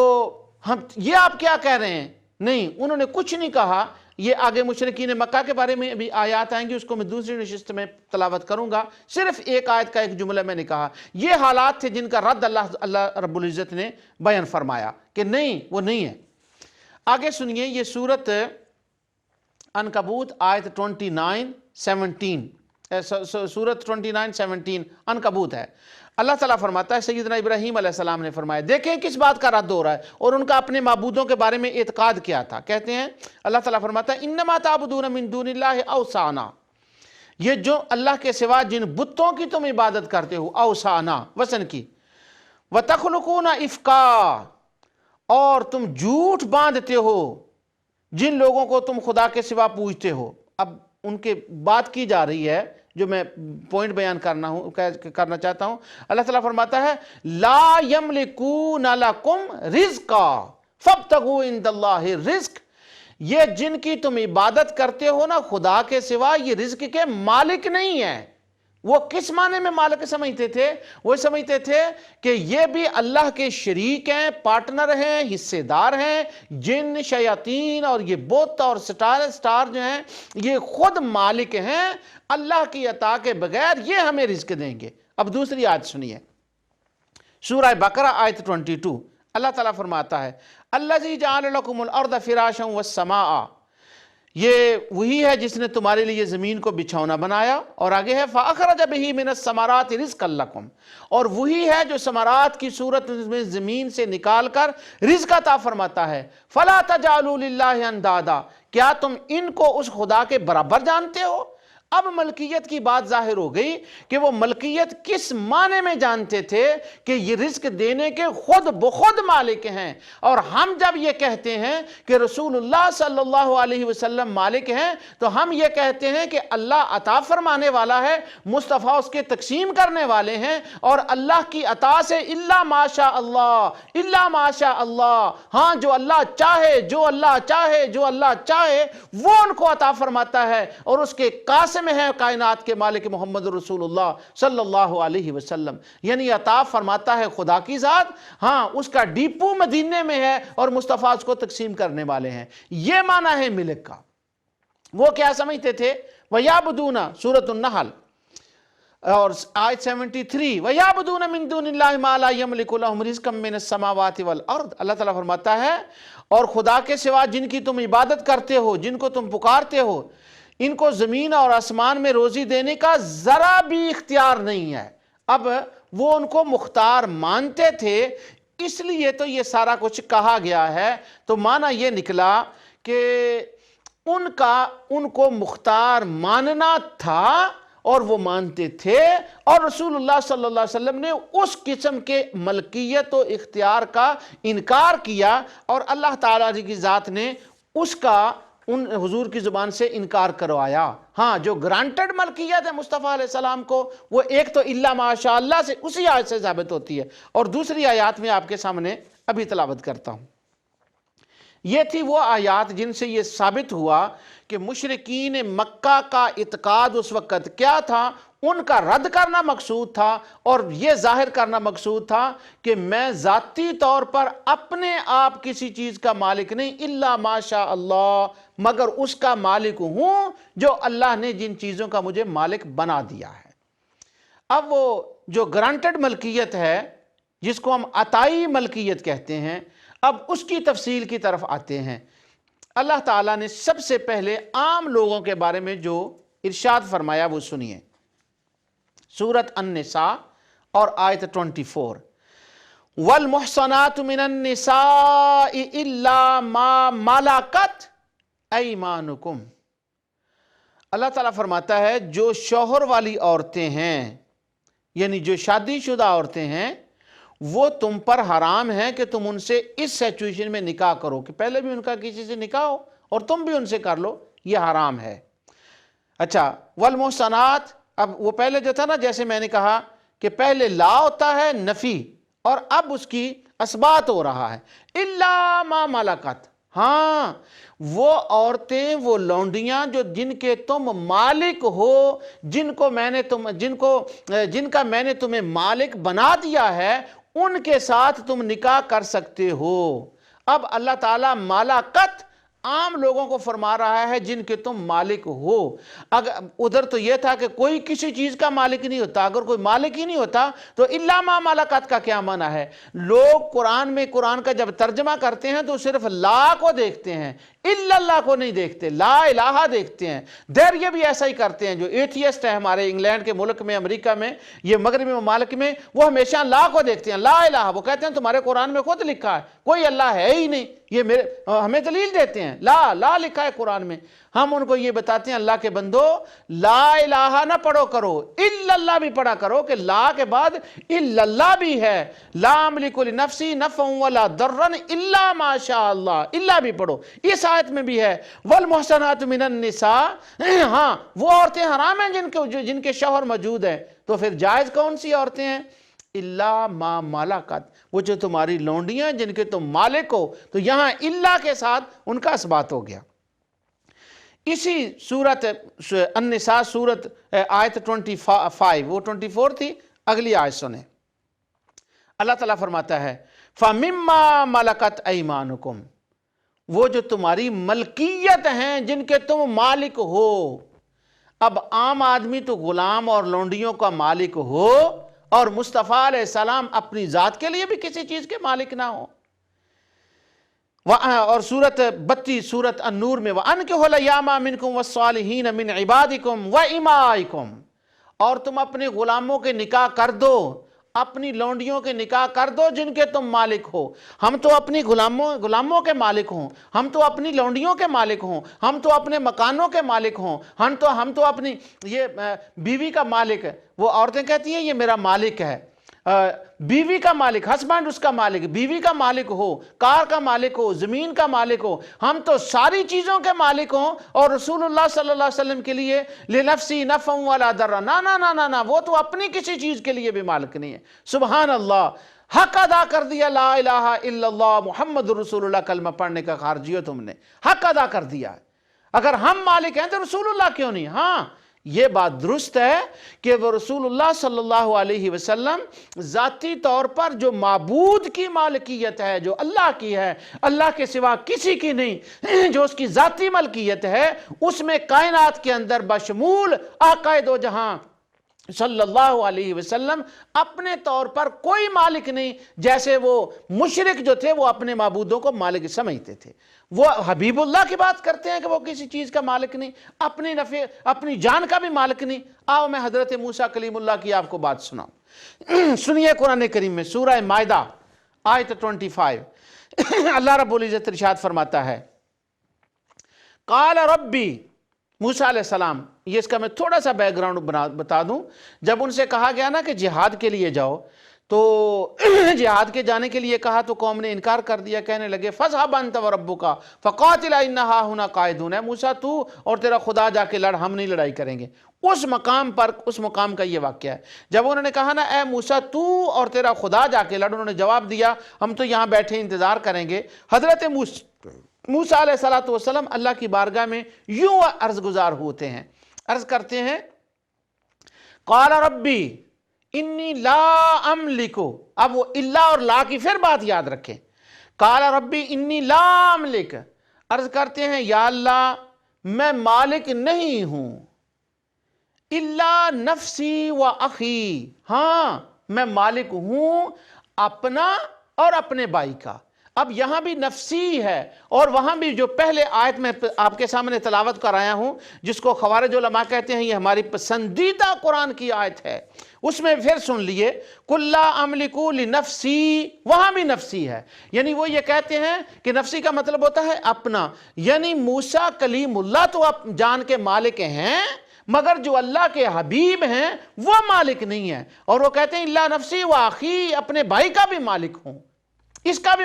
[SPEAKER 1] ہم یہ آپ کیا کہہ رہے ہیں؟ نہیں، انہوں نے کچھ نہیں کہا۔ یہ آگے مشرکین مکہ کے بارے میں بھی آیات آئیں گی، اس کو میں دوسری نشست میں تلاوت کروں گا، صرف ایک آیت کا ایک جملہ میں نے کہا۔ یہ حالات تھے جن کا رد اللہ رب العزت نے بیان فرمایا کہ نہیں، وہ نہیں ہے۔ آگے سنیے، یہ سورت عنکبوت آیت 29-17، سورت 29-17 عنکبوت ہے۔ اللہ تعالیٰ فرماتا ہے سیدنا ابراہیم علیہ السلام نے فرمایا، دیکھیں کس بات کا رد ہو رہا ہے، اور ان کا اپنے معبودوں کے بارے میں اعتقاد کیا تھا۔ کہتے ہیں اللہ تعالیٰ فرماتا ہے انما تعبدون من دون اللہ اوثانا، یہ جو اللہ کے سوا جن بتوں کی تم عبادت کرتے ہو، اوثانا وثن کی، وتخلقون افکا، اور تم جھوٹ باندھتے ہو جن لوگوں کو تم خدا کے سوا پوجتے ہو۔ اب ان کے بات کی جا رہی ہے جو میں پوائنٹ بیان کرنا چاہتا ہوں۔ اللہ تعالیٰ فرماتا ہے لا یملکون لکم رزقا فابتغوا عند اللہ الرزق، یہ جن کی تم عبادت کرتے ہو نا خدا کے سوا، یہ رزق کے مالک نہیں ہیں۔ وہ کس معنی میں مالک سمجھتے تھے؟ وہ سمجھتے تھے کہ یہ بھی اللہ کے شریک ہیں، پارٹنر ہیں، حصے دار ہیں، جن شیاطین اور یہ بت اور سٹار جو ہیں یہ خود مالک ہیں، اللہ کی عطا کے بغیر یہ ہمیں رزق دیں گے۔ اب دوسری آیت سنیے، سورہ بقرہ آیت 22، اللہ تعالیٰ فرماتا ہے الذی جعل لکم الارض فراشا والسماء، یہ وہی ہے جس نے تمہارے لیے زمین کو بچھونا بنایا، اور آگے ہے فَأَخْرَجَ بِهِ مِنَ الثَّمَرَاتِ رِزْقًا لَكُمْ، اور وہی ہے جو ثمرات کی صورت میں زمین سے نکال کر رزق عطا فرماتا ہے۔ فَلَا تَجْعَلُوا لِلَّهِ اندادا، کیا تم ان کو اس خدا کے برابر جانتے ہو؟ اب ملکیت کی بات ظاہر ہو گئی کہ وہ ملکیت کس معنی میں جانتے تھے کہ یہ رزق دینے کے خود بخود مالک ہیں، اور ہم جب یہ کہتے ہیں کہ رسول اللہ صلی اللہ علیہ وسلم مالک ہیں تو ہم یہ کہتے ہیں کہ اللہ عطا فرمانے والا ہے، مصطفیٰ اس کے تقسیم کرنے والے ہیں، اور اللہ کی عطا سے الا ماشاء اللہ، الا ماشاء اللہ، ہاں جو اللہ چاہے، جو اللہ چاہے، جو اللہ چاہے وہ ان کو عطا فرماتا ہے، اور اس کے قاسم ہے کائنات کے مالک محمد رسول اللہ صلی اللہ علیہ وسلم، یعنی عطا فرماتا ہے خدا کی ذات، ہاں اس کا ڈیپو مدینے میں ہے اور مصطفیٰ اس کو تقسیم کرنے والے ہیں۔ یہ معنی ہے ملک کا۔ وہ کیا سمجھتے تھے؟ وَيَعْبُدُونَ سورۃ النحل اور آیت 73، وَيَعْبُدُونَ مِن دُونِ اللَّهِ مَا لَا يَمْلِكُ لَهُمْ رِزْقًا مِّنَ السَّمَاوَاتِ وَالْأَرْضِ، اللہ تعالیٰ فرماتا ہے اور خدا کے سوا جن کی تم عبادت کرتے ہو، جن کو تم پکارتے ہو، ان کو زمین اور آسمان میں روزی دینے کا ذرا بھی اختیار نہیں ہے۔ اب وہ ان کو مختار مانتے تھے، اس لیے تو یہ سارا کچھ کہا گیا ہے۔ تو معنی یہ نکلا کہ ان کو مختار ماننا تھا اور وہ مانتے تھے، اور رسول اللہ صلی اللہ علیہ وسلم نے اس قسم کے ملکیت و اختیار کا انکار کیا، اور اللہ تعالیٰ کی ذات نے اس کا ان حضور کی زبان سے انکار کروایا۔ ہاں جو گرانٹڈ ملکیت ہے مصطفیٰ علیہ السلام کو، وہ ایک تو الا ماشاء اللہ سے اسی آیت سے ثابت ہوتی ہے، اور دوسری آیات میں آپ کے سامنے ابھی تلاوت کرتا ہوں۔ یہ تھی وہ آیات جن سے یہ ثابت ہوا کہ مشرکین مکہ کا اعتقاد اس وقت کیا تھا، ان کا رد کرنا مقصود تھا، اور یہ ظاہر کرنا مقصود تھا کہ میں ذاتی طور پر اپنے آپ کسی چیز کا مالک نہیں، الا ماشاء اللہ، مگر اس کا مالک ہوں جو اللہ نے جن چیزوں کا مجھے مالک بنا دیا ہے۔ اب وہ جو گرانٹڈ ملکیت ہے جس کو ہم عطائی ملکیت کہتے ہیں، اب اس کی تفصیل کی طرف آتے ہیں۔ اللہ تعالیٰ نے سب سے پہلے عام لوگوں کے بارے میں جو ارشاد فرمایا وہ سنیے، سورۃ النساء اور آیت 24، وَالْمُحْصَنَاتُ مِنَ النِّسَاءِ إِلَّا مَا مَلَكَتْ أَيْمَانُكُمْ، اللہ تعالیٰ فرماتا ہے جو شوہر والی عورتیں ہیں، یعنی جو شادی شدہ عورتیں ہیں، وہ تم پر حرام ہے کہ تم ان سے اس سچویشن میں نکاح کرو کہ پہلے بھی ان کا کسی سے نکاح ہو اور تم بھی ان سے کر لو، یہ حرام ہے۔ اچھا، والمحصنات، اب وہ پہلے جو تھا نا، جیسے میں نے کہا کہ پہلے لا ہوتا ہے نفی، اور اب اس کی اثبات ہو رہا ہے، الا ما ملکت، ہاں وہ عورتیں، وہ لونڈیاں جو جن کے تم مالک ہو، جن کا میں نے تمہیں مالک بنا دیا ہے، ان کے ساتھ تم نکاح کر سکتے ہو۔ اب اللہ تعالیٰ مالکت عام لوگوں کو فرما رہا ہے جن کے تم مالک ہو۔ اگر ادھر تو یہ تھا کہ کوئی کسی چیز کا مالک نہیں ہوتا، اگر کوئی مالک ہی نہیں ہوتا تو الا ما ملکت کا کیا معنی ہے؟ لوگ قرآن میں قرآن کا جب ترجمہ کرتے ہیں تو صرف لا کو دیکھتے ہیں، الا اللہ کو نہیں دیکھتے، لا الہ دیکھتے ہیں۔ دیر یہ بھی ایسا ہی کرتے ہیں، جو ایتھیسٹ ہے ہمارے انگلینڈ کے ملک میں، امریکہ میں، یہ مغربی ممالک میں، وہ ہمیشہ لا کو دیکھتے ہیں، لا الہ، وہ کہتے ہیں تمہارے قرآن میں خود لکھا ہے کوئی اللہ ہے ہی نہیں، یہ ہمیں دلیل دیتے ہیں، لا لکھا ہے قرآن میں۔ ہم ان کو یہ بتاتے ہیں اللہ کے بندو لا الہ نہ پڑھو کرو، الا اللہ بھی پڑھا کرو، کہ لا کے بعد الا اللہ بھی ہے، لا املک لنفسی نفعا ولا ضرا الا ما شاء اللہ، الا بھی پڑھو۔ اس آیت میں بھی ہے والمحصنات من النساء، ہاں وہ عورتیں حرام ہیں جن کے شوہر موجود ہیں، تو پھر جائز کون سی عورتیں ہیں؟ الا ما ملکت، وہ جو تمہاری لونڈیاں جن کے تم مالک ہو، تو یہاں الا کے ساتھ ان کا اثبات ہو گیا۔ اسی سورت النساء سورت آیت 25، وہ 24 تھی، اگلی آیت سنیں، اللہ تعالیٰ فرماتا ہے فَمِمَّا مَلَكَتْ أَيْمَانُكُمْ، وہ جو تمہاری ملکیت ہیں جن کے تم مالک ہو۔ اب عام آدمی تو غلام اور لونڈیوں کا مالک ہو، اور مصطفیٰ علیہ السلام اپنی ذات کے لیے بھی کسی چیز کے مالک نہ ہو۔ اور سورت 32 سورت النور میں وَأَنكِحُوا الْأَيَامَ مِنكُمْ وَالصَّالِحِينَ مِنْ عِبَادِكُمْ وَإِمَائِكُمْ، اور تم اپنے غلاموں کے نکاح کر دو، اپنی لونڈیوں کے نکاح کر دو جن کے تم مالک ہو۔ ہم تو اپنی غلاموں کے مالک ہوں، ہم تو اپنی لونڈیوں کے مالک ہوں، ہم تو اپنے مکانوں کے مالک ہوں، ہم تو اپنی یہ بیوی کا مالک ہے۔ وہ عورتیں کہتی ہیں یہ میرا مالک ہے، بیوی کا مالک، ہسبینڈ اس کا مالک، بیوی کا مالک ہو، کار کا مالک ہو، زمین کا مالک ہو، ہم تو ساری چیزوں کے مالک ہوں۔ اور رسول اللہ صلی اللہ علیہ وسلم کے لیے لنفسی نفع ولا ضر، نا وہ تو اپنی کسی چیز کے لیے بھی مالک نہیں ہے۔ سبحان اللہ، حق ادا کر دیا، لا الہ الا اللہ محمد رسول اللہ کلمہ پڑھنے کا خارجی ہو، تم نے حق ادا کر دیا ہے۔ اگر ہم مالک ہیں تو رسول اللہ کیوں نہیں؟ ہاں یہ بات درست ہے کہ وہ رسول اللہ صلی اللہ علیہ وسلم ذاتی طور پر جو معبود کی مالکیت ہے، جو اللہ کی ہے، اللہ کے سوا کسی کی نہیں، جو اس کی ذاتی ملکیت ہے، اس میں کائنات کے اندر بشمول آقا دو جہاں صلی اللہ علیہ وسلم اپنے طور پر کوئی مالک نہیں، جیسے وہ مشرک جو تھے وہ اپنے معبودوں کو مالک سمجھتے تھے۔ وہ حبیب اللہ کی بات کرتے ہیں کہ وہ کسی چیز کا مالک نہیں، اپنی جان کا بھی مالک نہیں۔ آؤ میں حضرت موسیٰ کلیم اللہ کی آپ کو بات سناؤں۔ سنیے قرآن کریم میں سورہ مائدہ آیت 25 اللہ رب العزت ارشاد فرماتا ہے، قال ربی، موسیٰ علیہ السلام، یہ اس کا میں تھوڑا سا بیک گراؤنڈ بتا دوں۔ جب ان سے کہا گیا نا کہ جہاد کے لیے جاؤ، تو جہاد کے جانے کے لیے کہا تو قوم نے انکار کر دیا، کہنے لگے فَاذْهَبْ أَنْتَ وَرَبُّكَ فَقَاتِلَا إِنَّ هَاهُنَا قَاعِدُونَ، موسیٰ تو اور تیرا خدا جا کے لڑ، ہم نہیں لڑائی کریں گے۔ اس مقام کا یہ واقعہ ہے۔ جب انہوں نے کہا نا اے موسیٰ تو اور تیرا خدا جا کے لڑ، انہوں نے جواب دیا ہم تو یہاں بیٹھے انتظار کریں گے۔ حضرت موسیٰ علیہ السلام اللہ کی بارگاہ میں یوں عرض گزار ہوتے ہیں، عرض کرتے ہیں قال ربی انی لا املکو، اب وہ اللہ اور لا کی پھر بات یاد رکھیں، قال ربی انی لا املک، عرض کرتے ہیں یا اللہ میں مالک نہیں ہوں، الا نفسی و اخی، ہاں میں مالک ہوں اپنا اور اپنے بھائی کا۔ اب یہاں بھی نفسی ہے، اور وہاں بھی جو پہلے آیت میں آپ کے سامنے تلاوت کر آیا ہوں، جس کو خوارج علماء کہتے ہیں یہ ہماری پسندیدہ قرآن کی آیت ہے، اس میں پھر سن لیے قُلْ لَا أَمْلِكُ لِنَفْسِي، وہاں بھی نفسی ہے، یعنی وہ یہ کہتے ہیں کہ نفسی کا مطلب ہوتا ہے اپنا، یعنی موسیٰ کلیم اللہ تو جان کے مالک ہیں، مگر جو اللہ کے حبیب ہیں وہ مالک نہیں ہیں، اور وہ کہتے ہیں اللہ نفسی و اخی، اپنے بھائی کا بھی مالک ہوں، اس کا بھی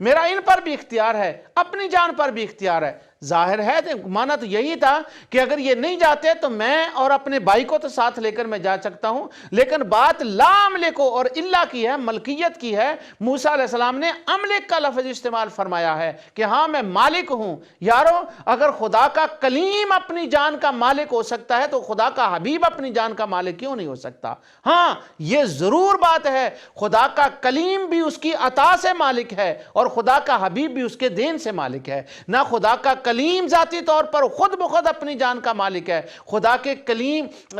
[SPEAKER 1] میرا ان پر بھی اختیار ہے، اپنی جان پر بھی اختیار ہے۔ ظاہر ہے مانا تو یہی تھا کہ اگر یہ نہیں جاتے تو میں اور اپنے بھائی کو تو ساتھ لے کر میں جا سکتا ہوں، لیکن بات لا املک اور اللہ کی ہے، ملکیت کی ہے۔ موسیٰ علیہ السلام نے املک کا لفظ استعمال فرمایا ہے کہ ہاں میں مالک ہوں۔ یارو اگر خدا کا کلیم اپنی جان کا مالک ہو سکتا ہے تو خدا کا حبیب اپنی جان کا مالک کیوں نہیں ہو سکتا؟ ہاں یہ ضرور بات ہے، خدا کا کلیم بھی اس کی عطا سے مالک ہے اور خدا کا حبیب بھی اس کے دین سے مالک ہے۔ نہ خدا کا کلیم ذاتی طور پر خود بخود اپنی جان کا مالک ہے، خدا کے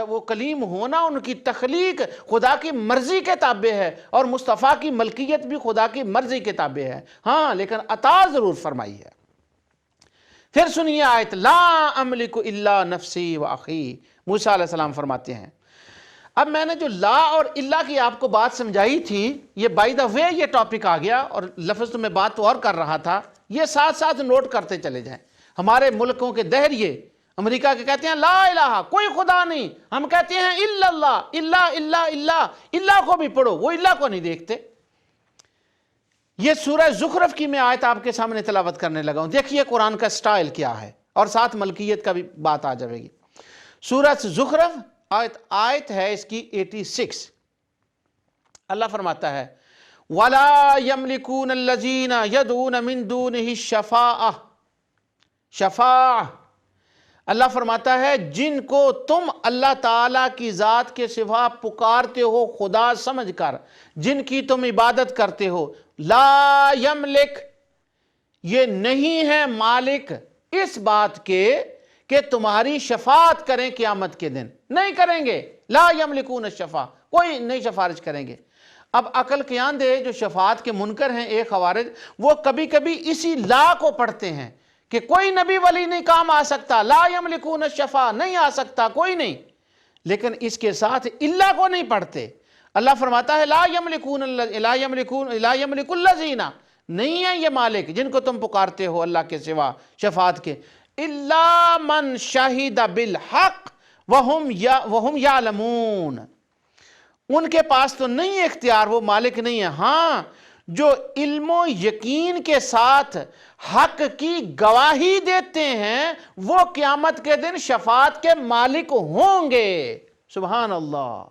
[SPEAKER 1] وہ کلیم ہونا ان کی تخلیق خدا کی مرضی کے تابع ہے، اور مصطفیٰ کی ملکیت بھی خدا کی مرضی کے تابع ہے، ہاں لیکن عطا ضرور فرمائی ہے۔ پھر سنیے آیت لا املک الا نفسی و اخی، موسیٰ علیہ السلام فرماتے ہیں۔ اب میں نے جو لا اور اللہ کی آپ کو بات سمجھائی تھی، یہ بائی دا وے یہ ٹاپک آ گیا، اور لفظ تو میں بات تو اور کر رہا تھا، یہ ساتھ ساتھ نوٹ کرتے چلے جائیں۔ ہمارے ملکوں کے دہریے امریکہ کے کہتے ہیں لا الہ، کوئی خدا نہیں، ہم کہتے ہیں الا اللہ، اللہ کو بھی پڑھو، وہ اللہ کو نہیں دیکھتے۔ یہ سورہ زخرف کی میں آیت آپ کے سامنے تلاوت کرنے لگا ہوں، دیکھیے قرآن کا سٹائل کیا ہے، اور ساتھ ملکیت کا بھی بات آ جائے گی۔ سورہ زخرف آیت ہے اس کی 86، اللہ فرماتا ہے وَلَا يَمْلِكُونَ الَّذِينَ يَدْعُونَ مِن دُونِهِ شفاعہ، اللہ فرماتا ہے جن کو تم اللہ تعالیٰ کی ذات کے سوا پکارتے ہو خدا سمجھ کر، جن کی تم عبادت کرتے ہو، لا یملک، یہ نہیں ہے مالک اس بات کے کہ تمہاری شفاعت کریں قیامت کے دن، نہیں کریں گے، لا یملکون الشفاعہ، کوئی نہیں سفارش کریں گے۔ اب عقل کے آندھے جو شفاعت کے منکر ہیں ایک خوارج، وہ کبھی کبھی اسی لا کو پڑھتے ہیں کہ کوئی نبی ولی نہیں کام آ سکتا، لا یملکون الشفاعہ، نہیں آ سکتا کوئی نہیں، لیکن اس کے ساتھ اللہ کو نہیں پڑھتے۔ اللہ فرماتا ہے لا یملک الذین، نہیں ہے یہ مالک جن کو تم پکارتے ہو اللہ کے سوا شفاعت کے، الا من شہد بالحق وہم یعلمون، ان کے پاس تو نہیں اختیار، وہ مالک نہیں ہے، ہاں جو علم و یقین کے ساتھ حق کی گواہی دیتے ہیں وہ قیامت کے دن شفاعت کے مالک ہوں گے۔ سبحان اللہ،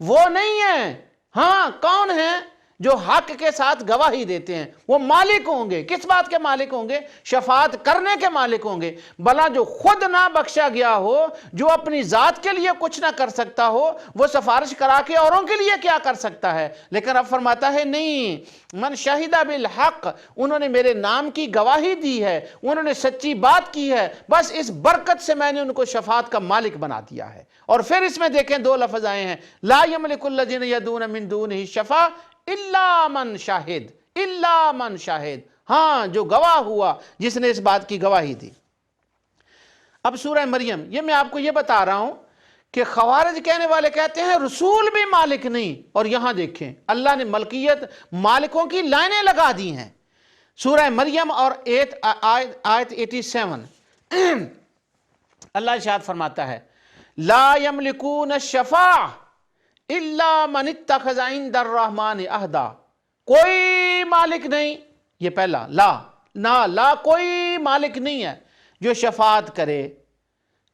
[SPEAKER 1] وہ نہیں ہیں، ہاں کون ہیں؟ جو حق کے ساتھ گواہی دیتے ہیں، وہ مالک ہوں گے۔ کس بات کے مالک ہوں گے؟ شفاعت کرنے کے مالک ہوں گے۔ بھلا جو خود نہ بخشا گیا ہو، جو اپنی ذات کے لیے کچھ نہ کر سکتا ہو، وہ سفارش کرا کے اوروں کے لیے کیا کر سکتا ہے؟ لیکن اب فرماتا ہے نہیں، من شہدہ بالحق، انہوں نے میرے نام کی گواہی دی ہے، انہوں نے سچی بات کی ہے، بس اس برکت سے میں نے ان کو شفاعت کا مالک بنا دیا ہے۔ اور پھر اس میں دیکھیں دو لفظ آئے ہیں، لا یملک الذین یدعون من دونہ الشفاعہ الا من شاہد، الا من شاہد، ہاں جو گواہ ہوا، جس نے اس بات کی گواہی دی۔ اب سورہ مریم، یہ میں آپ کو یہ بتا رہا ہوں کہ خوارج کہنے والے کہتے ہیں رسول بھی مالک نہیں، اور یہاں دیکھیں اللہ نے ملکیت مالکوں کی لائنیں لگا دی ہیں۔ سورہ مریم اور آیت 87 اللہ ارشاد فرماتا ہے لا یملکون الشفاعہ الا من اتخذ عند الرحمن عہدا، کوئی مالک نہیں، یہ پہلا لا کوئی مالک نہیں ہے جو شفاعت کرے۔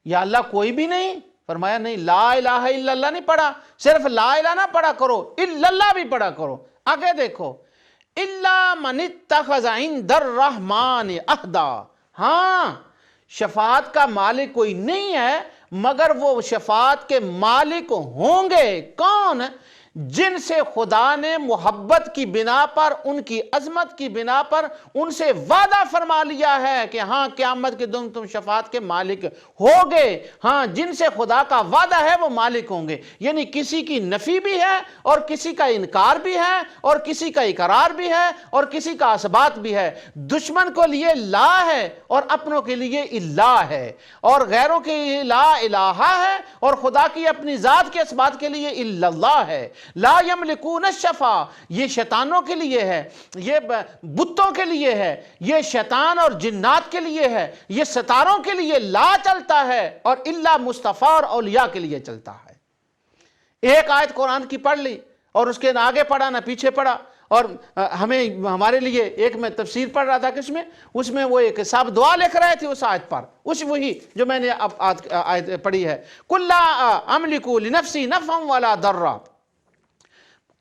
[SPEAKER 1] یا اللہ کوئی بھی نہیں؟ فرمایا نہیں، لا الہ الا اللہ نہیں پڑھا، صرف لا الہ نہ پڑھا کرو، الا اللہ بھی پڑھا کرو۔ آگے دیکھو الا من اتخذ عند الرحمن عہدا، ہاں شفاعت کا مالک کوئی نہیں ہے مگر وہ شفاعت کے مالک ہوں گے۔ کون؟ جن سے خدا نے محبت کی بنا پر، ان کی عظمت کی بنا پر ان سے وعدہ فرما لیا ہے کہ ہاں قیامت کے دن تم شفاعت کے مالک ہوگے، ہاں جن سے خدا کا وعدہ ہے وہ مالک ہوں گے۔ یعنی کسی کی نفی بھی ہے اور کسی کا انکار بھی ہے اور کسی کا اقرار بھی ہے اور کسی کا اثبات بھی ہے۔ دشمن کو لیے لا ہے اور اپنوں کے لیے الہ ہے، اور غیروں کے لیے لا الہ ہے، اور خدا کی اپنی ذات کے اثبات کے لیے الا اللہ ہے۔ لا یملکون الشفاعہ، یہ شیطانوں کے لیے ہے، یہ بتوں کے لیے ہے، یہ شیطان اور جنات کے لیے ہے، یہ ستاروں کے لیے لا چلتا ہے، اور الا مصطفیٰ اور اولیاء کے لیے چلتا ہے۔ ایک آیت قرآن کی پڑھ لی اور اس کے نہ آگے پڑھا نہ پیچھے پڑھا، اور ہمارے لیے ایک میں تفسیر پڑھ رہا تھا کہ اس میں وہ ایک صاحب دعا لکھ رہے تھے اس آیت پر، وہی جو میں نے اب آیت پڑھی ہے، قُل لَا أَمْلِكُ لِنَفْسِي نَفْعًا وَلَا ضَرًّا،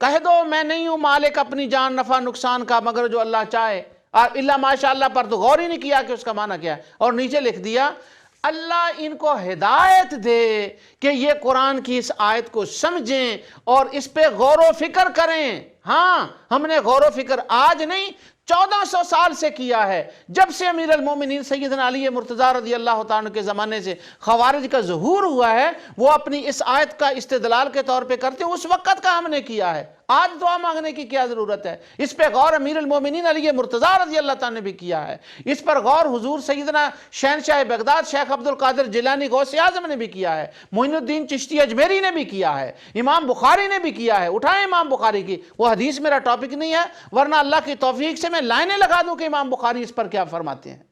[SPEAKER 1] کہہ دو میں نہیں ہوں مالک اپنی جان نفع نقصان کا مگر جو اللہ چاہے، الا ماشاء اللہ پر تو غور ہی نہیں کیا کہ اس کا معنی کیا ہے، اور نیچے لکھ دیا اللہ ان کو ہدایت دے کہ یہ قرآن کی اس آیت کو سمجھیں اور اس پہ غور و فکر کریں۔ ہاں ہم نے غور و فکر آج نہیں 1400 سال سے کیا ہے، جب سے امیر المومنین سیدنا علی مرتضیٰ رضی اللہ تعالیٰ عنہ کے زمانے سے خوارج کا ظہور ہوا ہے، وہ اپنی اس آیت کا استدلال کے طور پہ کرتے ہیں، اس وقت کا ہم نے کیا ہے، آج دعا مانگنے کی کیا ضرورت ہے؟ اس پہ غور امیر المومنین علی مرتضیٰ رضی اللہ تعالیٰ نے بھی کیا ہے، اس پر غور حضور سیدنا شہنشاہ بغداد شیخ عبد القادر جیلانی غوث اعظم نے بھی کیا ہے، معین الدین چشتی اجمیری نے بھی کیا ہے، امام بخاری نے بھی کیا ہے۔ اٹھائیں امام بخاری کی، وہ حدیث میرا ٹاپک نہیں ہے، ورنہ اللہ کی توفیق سے میں لائنیں لگا دوں کہ امام بخاری اس پر کیا فرماتے ہیں۔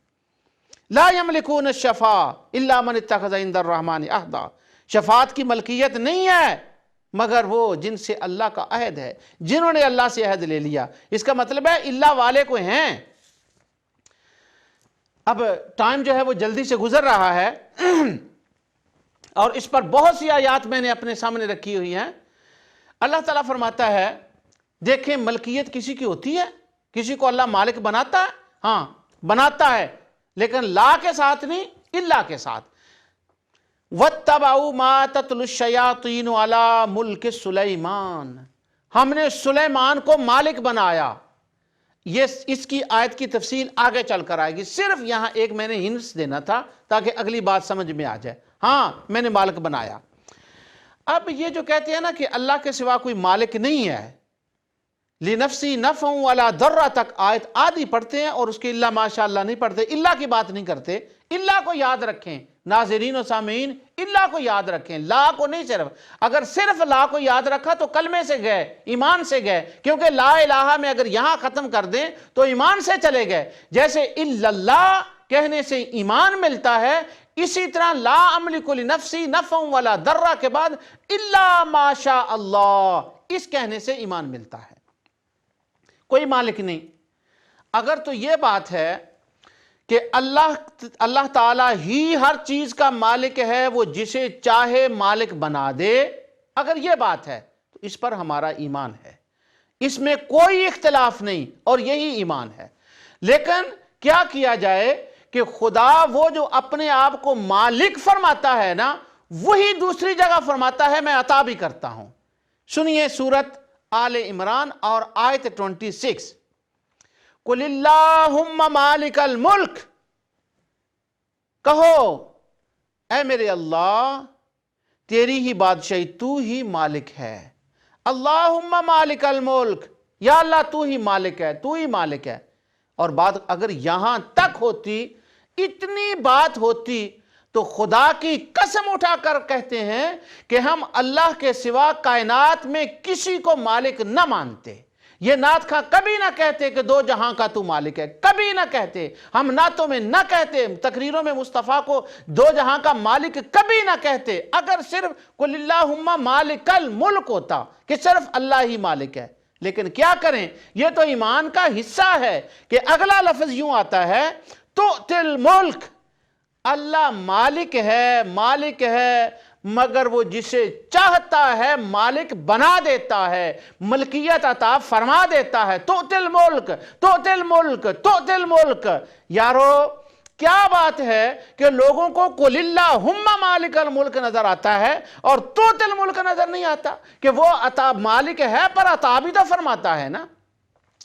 [SPEAKER 1] لا یملکون الشفاعہ الا من اتخذ عند الرحمن عہدا، شفاعت کی ملکیت نہیں ہے مگر وہ جن سے اللہ کا عہد ہے، جنہوں نے اللہ سے عہد لے لیا۔ اس کا مطلب ہے اللہ والے کو ہیں۔ اب ٹائم جو ہے وہ جلدی سے گزر رہا ہے اور اس پر بہت سی آیات میں نے اپنے سامنے رکھی ہوئی ہیں۔ اللہ تعالیٰ فرماتا ہے دیکھیں ملکیت کسی کی ہوتی ہے، کسی کو اللہ مالک بناتا ہے، ہاں بناتا ہے، لیکن لا کے ساتھ نہیں، اللہ کے ساتھ۔ وَاتَّبَعُوا مَا تَتْلُو الشَّيَاطِينُ عَلَى مُلْكِ سُلَيْمَانَ، ہم نے سلیمان کو مالک بنایا۔ یہ اس کی آیت کی تفصیل آگے چل کر آئے گی، صرف یہاں ایک میں نے ہنٹس دینا تھا تاکہ اگلی بات سمجھ میں آ جائے۔ ہاں میں نے مالک بنایا۔ اب یہ جو کہتے ہیں نا کہ اللہ کے سوا کوئی مالک نہیں ہے، لنفسی نفع ولا ضرہ تک آیت آدھی پڑھتے ہیں اور اس کی اللہ ماشاء اللہ نہیں پڑھتے، اللہ کی بات نہیں کرتے۔ اللہ کو یاد رکھیں ناظرین و سامعین، اللہ کو یاد رکھیں، لا کو نہیں۔ صرف اگر صرف لا کو یاد رکھا تو کلمے سے گئے، ایمان سے گئے، کیونکہ لا الہ میں اگر یہاں ختم کر دیں تو ایمان سے چلے گئے۔ جیسے الا اللہ کہنے سے ایمان ملتا ہے، اسی طرح لا املک لنفسی نفع ولا ضرہ کے بعد الا ما شاء اللہ، اس کہنے سے ایمان ملتا ہے۔ کوئی مالک نہیں۔ اگر تو یہ بات ہے کہ اللہ تعالیٰ ہی ہر چیز کا مالک ہے، وہ جسے چاہے مالک بنا دے، اگر یہ بات ہے تو اس پر ہمارا ایمان ہے، اس میں کوئی اختلاف نہیں، اور یہی ایمان ہے۔ لیکن کیا کیا جائے کہ خدا وہ جو اپنے آپ کو مالک فرماتا ہے نا، وہی دوسری جگہ فرماتا ہے میں عطا بھی کرتا ہوں۔ سنیے سورت آل عمران اور آیت 26، قُلِ اللَّهُمَّ مَالِكَ الْمُلْكِ، کہو اے میرے اللہ تیری ہی بادشاہی، تو ہی مالک ہے۔ اللہم مالک الملک، یا اللہ تو ہی مالک ہے، تو ہی مالک ہے۔ اور بات اگر یہاں تک ہوتی، اتنی بات ہوتی، تو خدا کی قسم اٹھا کر کہتے ہیں کہ ہم اللہ کے سوا کائنات میں کسی کو مالک نہ مانتے۔ یہ نعت خواں کبھی نہ کہتے کہ دو جہاں کا تو مالک ہے، کبھی نہ کہتے۔ ہم نعتوں میں نہ کہتے، تقریروں میں مصطفیٰ کو دو جہاں کا مالک کبھی نہ کہتے۔ اگر صرف قُلِ اللَّهُمَّ مَالِكَ الْمُلْكِ ہوتا کہ صرف اللہ ہی مالک ہے، لیکن کیا کریں، یہ تو ایمان کا حصہ ہے کہ اگلا لفظ یوں آتا ہے تُؤْتِ الْمُلْكِ، اللہ مالک ہے مگر وہ جسے چاہتا ہے مالک بنا دیتا ہے، ملکیت عطا فرما دیتا ہے۔ تؤتی الملک، تؤتی الملک، تؤتی الملک۔ یارو کیا بات ہے کہ لوگوں کو قُلِ اللَّهُمَّ مَالِكَ الْمُلْكِ نظر آتا ہے اور تؤتی الملک نظر نہیں آتا، کہ وہ عطا مالک ہے پر عطا بھی تو فرماتا ہے نا۔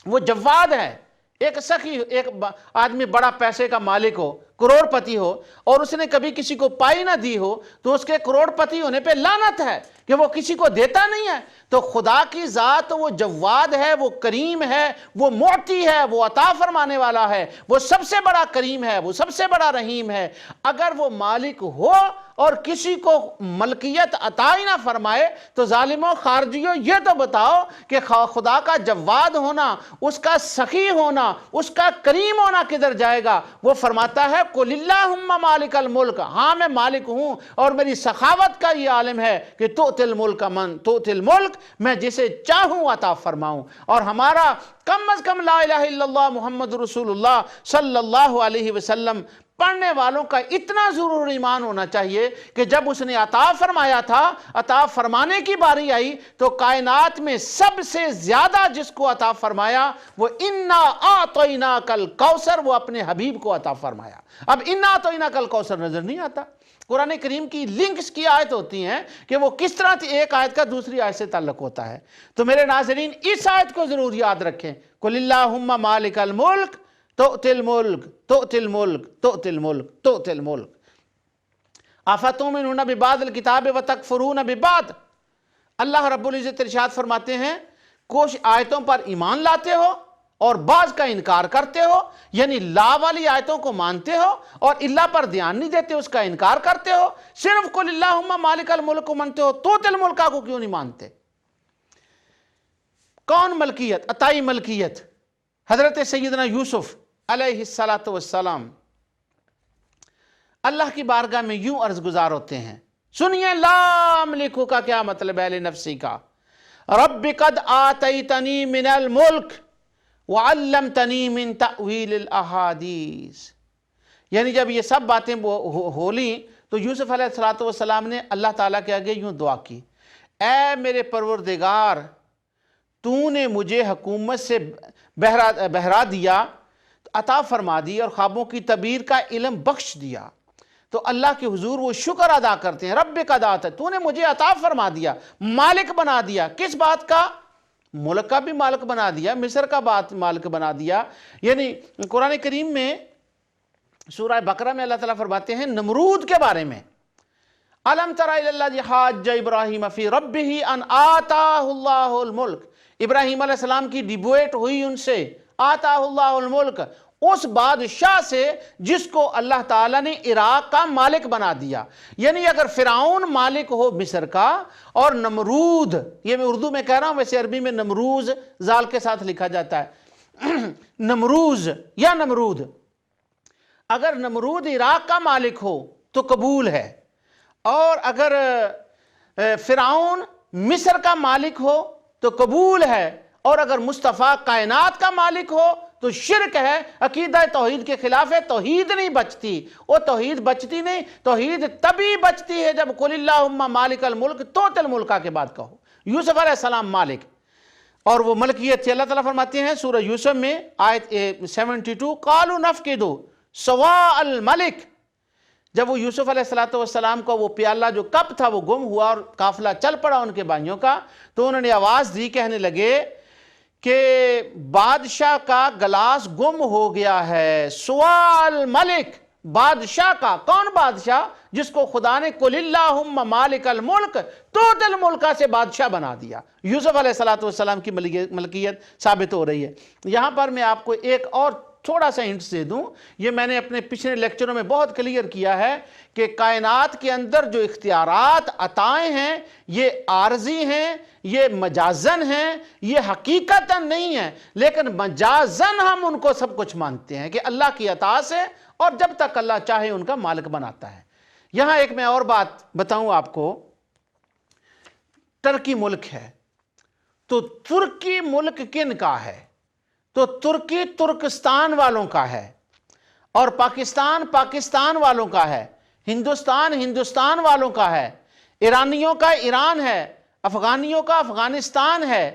[SPEAKER 1] وہ جواد ہے۔ ایک سخی، ایک آدمی بڑا پیسے کا مالک ہو، کروڑ پتی ہو، اور اس نے کبھی کسی کو پائی نہ دی ہو، تو اس کے کروڑ پتی ہونے پہ لعنت ہے کہ وہ کسی کو دیتا نہیں ہے۔ تو خدا کی ذات وہ جواد ہے، وہ کریم ہے، وہ معطی ہے، وہ عطا فرمانے والا ہے، وہ سب سے بڑا کریم ہے، وہ سب سے بڑا رحیم ہے۔ اگر وہ مالک ہو اور کسی کو ملکیت عطا ہی نہ فرمائے تو ظالموں خارجیوں یہ تو بتاؤ کہ خدا کا جواد ہونا، اس کا سخی ہونا، اس کا کریم ہونا کدھر جائے گا؟ وہ فرماتا ہے قُلِ اللَّهُمَّ مَالِكَ الْمُلْكِ، ہاں میں مالک ہوں، اور میری سخاوت کا یہ عالم ہے کہ تؤتی الملک من تؤتی الملک، میں جسے چاہوں عطا فرماؤں۔ اور ہمارا کم از کم لا الہ الا اللہ محمد رسول اللہ صلی اللہ علیہ وسلم پڑھنے والوں کا اتنا ضرور ایمان ہونا چاہیے کہ جب اس نے عطا فرمایا تھا، عطا فرمانے کی باری آئی تو کائنات میں سب سے زیادہ جس کو عطا فرمایا وہ اِنَّا أَعْطَيْنَاكَ الْكَوْثَرَ، وہ اپنے حبیب کو عطا فرمایا۔ اب اِنَّا أَعْطَيْنَاكَ الْكَوْثَرَ نظر نہیں آتا۔ قرآن کریم کی لنکس کی آیت ہوتی ہیں کہ وہ کس طرح ایک آیت کا دوسری آیت سے تعلق ہوتا ہے۔ تو میرے ناظرین اس آیت کو ضرور یاد رکھیں، قُلِ اللَّهُمَّ مَالِكَ الْمُلْكِ تؤتی الملک، تؤتی الملک، تؤتی الملک، تؤتی الملک۔ افتؤمنون ببعض الکتاب وتکفرون ببعض، اللہ رب العزت ارشاد فرماتے ہیں کچھ آیتوں پر ایمان لاتے ہو اور بعض کا انکار کرتے ہو، یعنی لا والی آیتوں کو مانتے ہو اور اللہ پر دھیان نہیں دیتے، اس کا انکار کرتے ہو۔ صرف قُلِ اللَّهُمَّ مَالِكَ الْمُلْكِ کو مانتے ہو، تؤتی الملک کو کیوں نہیں مانتے؟ کون ملکیت؟ عطائی ملکیت۔ حضرت سیدنا یوسف علیہ السلام اللہ کی بارگاہ میں یوں عرض گزار ہوتے ہیں، سنیے لا املکو کا کیا مطلب ہے لنفسی کا۔ رب قد آتیتنی من الملک وعلمتنی من تأویل الاحادیث، یعنی جب یہ سب باتیں ہولیں تو یوسف علیہ السلام نے اللہ تعالیٰ کے آگے یوں دعا کی، اے میرے پروردگار تو نے مجھے حکومت سے بہرا دیا، عطا فرما دی اور خوابوں کی تعبیر کا علم بخش دیا۔ تو اللہ کے حضور وہ شکر ادا کرتے ہیں، رب قد آتیتنی، تو نے مجھے عطا فرما دیا، مالک بنا دیا۔ کس بات کا؟ ملک کا بھی مالک بنا دیا، مصر کا مالک بنا دیا۔ یعنی قرآن کریم میں سورہ بقرہ میں اللہ تعالیٰ فرماتے ہیں نمرود کے بارے میں، أَلَمْ تَرَ إِلَى الَّذِي حَاجَّ إِبْرَاهِيمَ فِي رَبِّهِ أَنْ آتَاهُ اللَّهُ الْمُلْكَ ابراہیم علیہ السلام کی ڈیبیٹ ہوئی ان سے، آتاہ اللہ الملک، اس بادشاہ سے جس کو اللہ تعالیٰ نے عراق کا مالک بنا دیا۔ یعنی اگر فرعون مالک ہو مصر کا، اور نمرود، یہ میں اردو میں کہہ رہا ہوں، ویسے عربی میں نمروز زال کے ساتھ لکھا جاتا ہے، نمروز یا نمرود، اگر نمرود عراق کا مالک ہو تو قبول ہے، اور اگر فرعون مصر کا مالک ہو تو قبول ہے، اور اگر مصطفیٰ کائنات کا مالک ہو تو شرک ہے، عقیدہ توحید کے خلاف ہے، توحید نہیں بچتی، وہ توحید بچتی نہیں، توحید تبھی بچتی ہے جب قل اللہم مالک الملک تؤتی الملک کے بعد کہو۔ یوسف علیہ السلام مالک، اور وہ ملکیت تھی۔ اللہ تعالیٰ فرماتے ہیں سورہ یوسف میں آیت 72، قالوا نفقد سواء الملک، جب وہ یوسف علیہ السلام کو وہ پیالہ جو کپ تھا وہ گم ہوا اور قافلہ چل پڑا ان کے بھائیوں کا، تو انہوں نے آواز دی، کہنے لگے کہ بادشاہ کا گلاس گم ہو گیا ہے، سواء الملک، بادشاہ کا۔ کون بادشاہ؟ جس کو خدا نے قل اللہم مالک الملک تؤتی الملک سے بادشاہ بنا دیا۔ یوسف علیہ السلام کی ملکیت ثابت ہو رہی ہے۔ یہاں پر میں آپ کو ایک اور تھوڑا سا ہنٹس دے دوں، یہ میں نے اپنے پچھلے لیکچروں میں بہت کلیئر کیا ہے کہ کائنات کے اندر جو اختیارات عطائیں ہیں یہ عارضی ہیں، یہ مجازن ہیں، یہ حقیقتاً نہیں ہیں، لیکن مجازن ہم ان کو سب کچھ مانتے ہیں کہ اللہ کی عطا سے، اور جب تک اللہ چاہے ان کا مالک بناتا ہے۔ یہاں ایک میں اور بات بتاؤں آپ کو، ترکی ملک ہے تو ترکی ملک کن کا ہے؟ تو ترکی ترکستان والوں کا ہے، اور پاکستان پاکستان والوں کا ہے، ہندوستان ہندوستان والوں کا ہے، ایرانیوں کا ایران ہے، افغانیوں کا افغانستان ہے،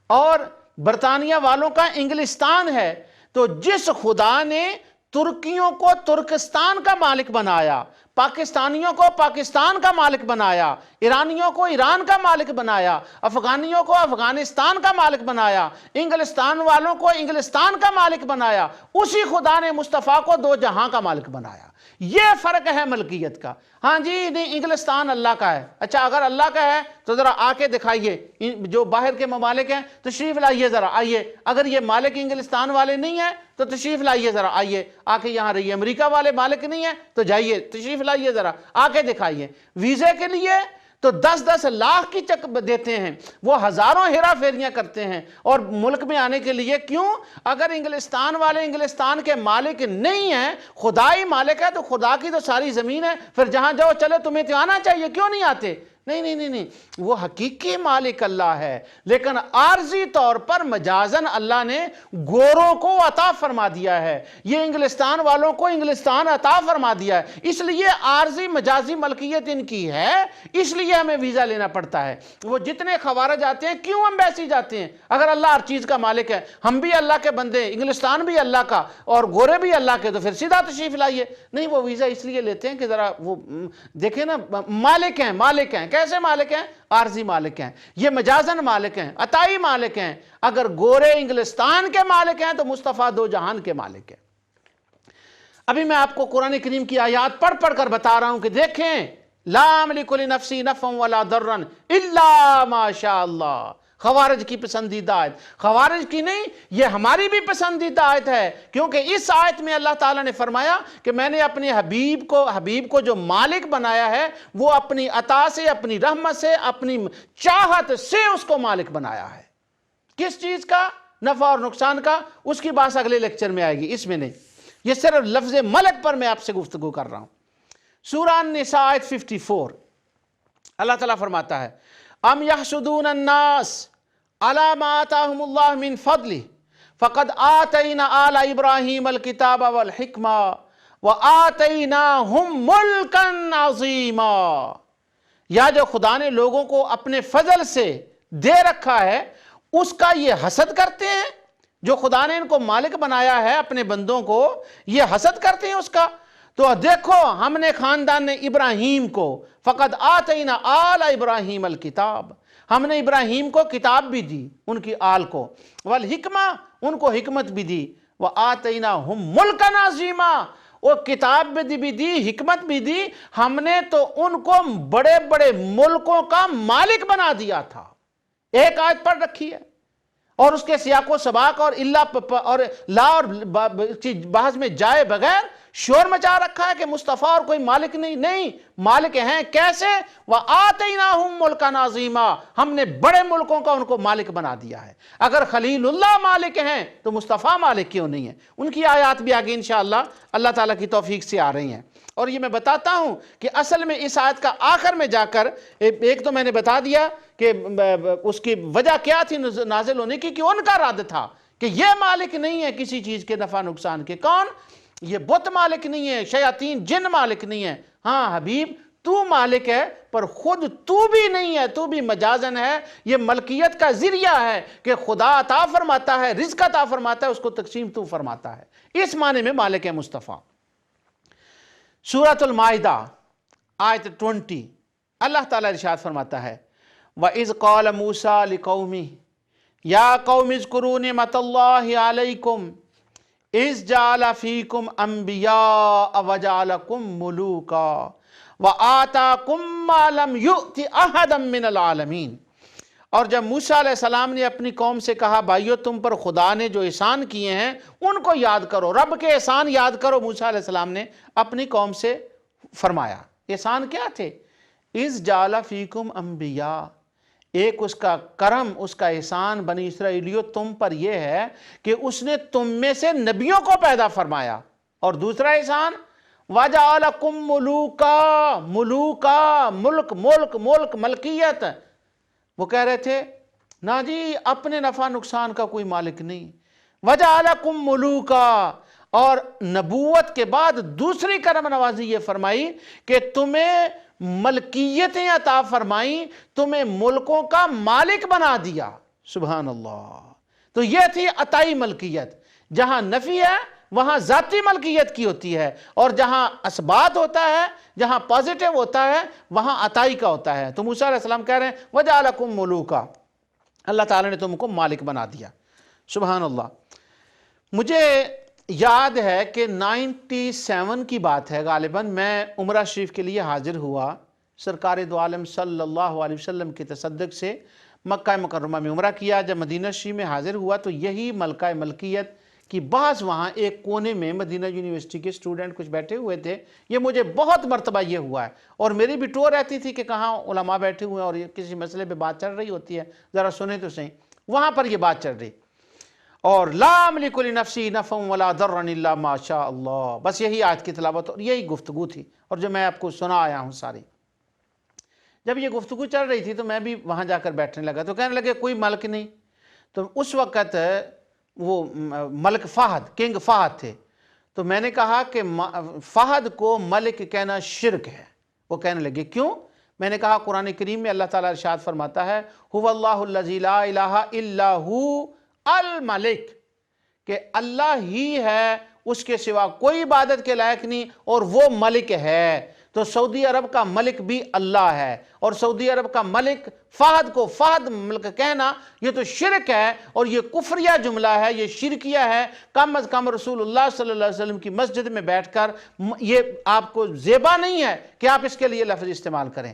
[SPEAKER 1] اور برطانیہ والوں کا انگلستان ہے۔ تو جس خدا نے ترکیوں کو ترکستان کا مالک بنایا، پاکستانیوں کو پاکستان کا مالک بنایا، ایرانیوں کو ایران کا مالک بنایا، افغانیوں کو افغانستان کا مالک بنایا، انگلستان والوں کو انگلستان کا مالک بنایا، اسی خدا نے مصطفیٰ کو دو جہاں کا مالک بنایا۔ یہ فرق ہے ملکیت کا۔ ہاں جی نہیں، انگلستان اللہ کا ہے، اچھا اگر اللہ کا ہے تو ذرا آ کے دکھائیے، جو باہر کے ممالک ہیں تشریف لائیے، ذرا آئیے، اگر یہ مالک انگلستان والے نہیں ہیں تو تشریف لائیے، ذرا آئیے آ کے یہاں رہیے، امریکہ والے مالک نہیں ہیں تو جائیے تشریف لائیے، ذرا آ کے دکھائیے۔ ویزے کے لیے تو 10-10 لاکھ کی چک دیتے ہیں، وہ ہزاروں ہیرا پھیریاں کرتے ہیں، اور ملک میں آنے کے لیے کیوں؟ اگر انگلستان والے انگلستان کے مالک نہیں ہیں، خدا ہی مالک ہے، تو خدا کی تو ساری زمین ہے، پھر جہاں جاؤ چلے تمہیں تو آنا چاہیے، کیوں نہیں آتے؟ نہیں، وہ حقیقی مالک اللہ ہے، لیکن عارضی طور پر مجازن اللہ نے گوروں کو عطا فرما دیا ہے، یہ انگلستان والوں کو انگلستان عطا فرما دیا ہے، اس لیے عارضی مجازی ملکیت ان کی ہے، اس لیے ہمیں ویزا لینا پڑتا ہے۔ وہ جتنے خوارج آتے ہیں کیوں ایمبیسی جاتے ہیں؟ اگر اللہ ہر چیز کا مالک ہے، ہم بھی اللہ کے بندے، انگلستان بھی اللہ کا اور گورے بھی اللہ کے، تو پھر سیدھا تشریف لائیے۔ نہیں، وہ ویزا اس لیے لیتے ہیں کہ ذرا وہ دیکھیں نا، مالک ہیں، کیسے مالک ہیں؟ عارضی مالک ہیں، یہ مجازن مالک ہیں، عطائی مالک ہیں۔ اگر گورے انگلستان کے مالک ہیں تو مصطفیٰ دو جہان کے مالک ہیں۔ ابھی میں آپ کو قرآن کریم کی آیات پڑھ کر بتا رہا ہوں کہ دیکھیں، لا املک لنفسی نفعا ولا ضرا الا ما شاء اللہ۔ خوارج کی پسندیدہ آیت، خوارج کی نہیں، یہ ہماری بھی پسندیدہ آیت ہے، کیونکہ اس آیت میں اللہ تعالیٰ نے فرمایا کہ میں نے اپنے حبیب کو جو مالک بنایا ہے، وہ اپنی عطا سے، اپنی رحمت سے، اپنی چاہت سے اس کو مالک بنایا ہے۔ کس چیز کا؟ نفع اور نقصان کا، اس کی بات اگلے لیکچر میں آئے گی، اس میں نہیں، یہ صرف لفظ ملک پر میں آپ سے گفتگو کر رہا ہوں۔ سورہ النساء آیت 54، اللہ تعالیٰ فرماتا ہے، ام یحسدون الناس علی ما آتاہم اللہ من فضلہ فقد آتینا آل ابراہیم الکتاب والحکمہ وآتیناہم ملکا عظیما۔ یا جو خدا نے لوگوں کو اپنے فضل سے دے رکھا ہے، اس کا یہ حسد کرتے ہیں؟ جو خدا نے ان کو مالک بنایا ہے اپنے بندوں کو، یہ حسد کرتے ہیں اس کا؟ تو دیکھو، ہم نے خاندان ابراہیم کو، فقد آتینا آل ابراہیم الکتاب، ہم نے ابراہیم کو کتاب بھی دی، ان کی آل کو، والحکمہ، ان کو حکمت بھی دی، وآتیناہم ملکا عظیما، وہ کتاب بھی دی، حکمت بھی دی، ہم نے تو ان کو بڑے بڑے ملکوں کا مالک بنا دیا تھا۔ ایک آیت پڑھ رکھی ہے، اور اس کے سیاق و سباق اور اور لا اور بحث میں جائے بغیر شور مچا رکھا ہے کہ مصطفیٰ اور کوئی مالک نہیں مالک ہیں کیسے؟ وَآتَيْنَاهُمْ مُلْكًا عَظِيمًا، ہم نے بڑے ملکوں کا ان کو مالک بنا دیا ہے۔ اگر خلیل اللہ مالک ہیں تو مصطفیٰ مالک کیوں نہیں ہے؟ ان کی آیات بھی آگے انشاءاللہ اللہ تعالیٰ کی توفیق سے آ رہی ہیں۔ اور یہ میں بتاتا ہوں کہ اصل میں اس آیت کا آخر میں جا کر ایک تو میں نے بتا دیا کہ اس کی وجہ کیا تھی نازل ہونے کی، کہ ان کا رد تھا کہ یہ مالک نہیں ہے کسی چیز کے نفع نقصان کے۔ کون؟ یہ بت مالک نہیں ہے، شیاطین جن مالک نہیں ہے۔ ہاں حبیب تو مالک ہے، پر خود تو بھی نہیں ہے، تو بھی مجازن ہے، یہ ملکیت کا ذریعہ ہے کہ خدا عطا فرماتا ہے، رزق عطا فرماتا ہے، اس کو تقسیم تو فرماتا ہے۔ اس معنی میں مالک ہے مصطفیٰ۔ سورۃ المائدہ آیت 20 اللہ تعالیٰ ارشاد فرماتا ہے وَإِذْ قَالَ مُوسَىٰ لِقَوْمِهِ يَا قَوْمِ اذْكُرُوا نِعْمَتَ اللَّهِ عَلَيْكُمْ إِذْ جَعَلَ فِيكُمْ أَنْبِيَاءَ وَجَعَلَكُمْ مُلُوكًا وَآتَاكُمْ مَا لَمْ يُؤْتِ أَحَدًا مِّنَ الْعَالَمِينَ۔ اور جب موسیٰ علیہ السلام نے اپنی قوم سے کہا بھائیو تم پر خدا نے جو احسان کیے ہیں ان کو یاد کرو، رب کے احسان یاد کرو، موسیٰ علیہ السلام نے اپنی قوم سے فرمایا۔ احسان کیا تھے؟ اِذْ جَعَلَ فِيكُمْ أَنْبِيَاءَ، ایک اس کا کرم، اس کا احسان بنی اسرائیلیو تم پر یہ ہے کہ اس نے تم میں سے نبیوں کو پیدا فرمایا۔ اور دوسرا احسان وَجَعَلَكُمْ مُلُوكًا، ملوکا، ملک ملکیت۔ وہ کہہ رہے تھے نا جی اپنے نفع نقصان کا کوئی مالک نہیں۔ وَجَعَلَكُمْ مُلُوكًا، اور نبوت کے بعد دوسری کرم نوازی یہ فرمائی کہ تمہیں ملکیتیں عطا فرمائیں، تمہیں ملکوں کا مالک بنا دیا۔ سبحان اللہ۔ تو یہ تھی عطائی ملکیت۔ جہاں نفی ہے وہاں ذاتی ملکیت کی ہوتی ہے، اور جہاں اثبات ہوتا ہے، جہاں پازیٹیو ہوتا ہے، وہاں عطائی کا ہوتا ہے۔ تو موسیٰ علیہ السلام کہہ رہے ہیں وَجَعَلَكُمْ مُلُوكًا، اللہ تعالیٰ نے تم کو مالک بنا دیا۔ سبحان اللہ۔ مجھے یاد ہے کہ 97 کی بات ہے غالباً، میں عمرہ شریف کے لیے حاضر ہوا، سرکار دو عالم صلی اللہ علیہ وسلم کے تصدق سے مکہ مکرمہ میں عمرہ کیا۔ جب مدینہ شریف میں حاضر ہوا تو یہی ملکہ ملکیت کی بحث وہاں ایک کونے میں مدینہ یونیورسٹی کے اسٹوڈنٹ کچھ بیٹھے ہوئے تھے۔ یہ مجھے بہت مرتبہ یہ ہوا ہے، اور میری بھی ٹور رہتی تھی کہ کہاں علماء بیٹھے ہوئے ہیں اور کسی مسئلے پہ بات چل رہی ہوتی ہے، ذرا سنیں تو صحیح۔ وہاں پر یہ بات چل رہی، اور لا املک لنفسی نفعا ولا ضرا الا ما شاء اللہ، بس یہی آیت کی تلاوت اور یہی گفتگو تھی، اور جو میں آپ کو سنا آیا ہوں ساری۔ جب یہ گفتگو چل رہی تھی تو میں بھی وہاں جا کر بیٹھنے لگا، تو کہنے لگے کوئی ملک نہیں۔ تو اس وقت وہ ملک فہد، کنگ فہد تھے۔ تو میں نے کہا کہ فہد کو ملک کہنا شرک ہے۔ وہ کہنے لگے کیوں؟ میں نے کہا قرآن کریم میں اللہ تعالیٰ ارشاد فرماتا ہے هو اللہ الذی لا الہ الا ہو الملک، کہ اللہ ہی ہے، اس کے سوا کوئی عبادت کے لائق نہیں، اور وہ ملک ہے۔ تو سعودی عرب کا ملک بھی اللہ ہے، اور سعودی عرب کا ملک فہد کو فہد ملک کہنا یہ تو شرک ہے، اور یہ کفریہ جملہ ہے، یہ شرکیہ ہے۔ کم از کم رسول اللہ صلی اللہ علیہ وسلم کی مسجد میں بیٹھ کر یہ آپ کو زیبا نہیں ہے کہ آپ اس کے لیے لفظ استعمال کریں۔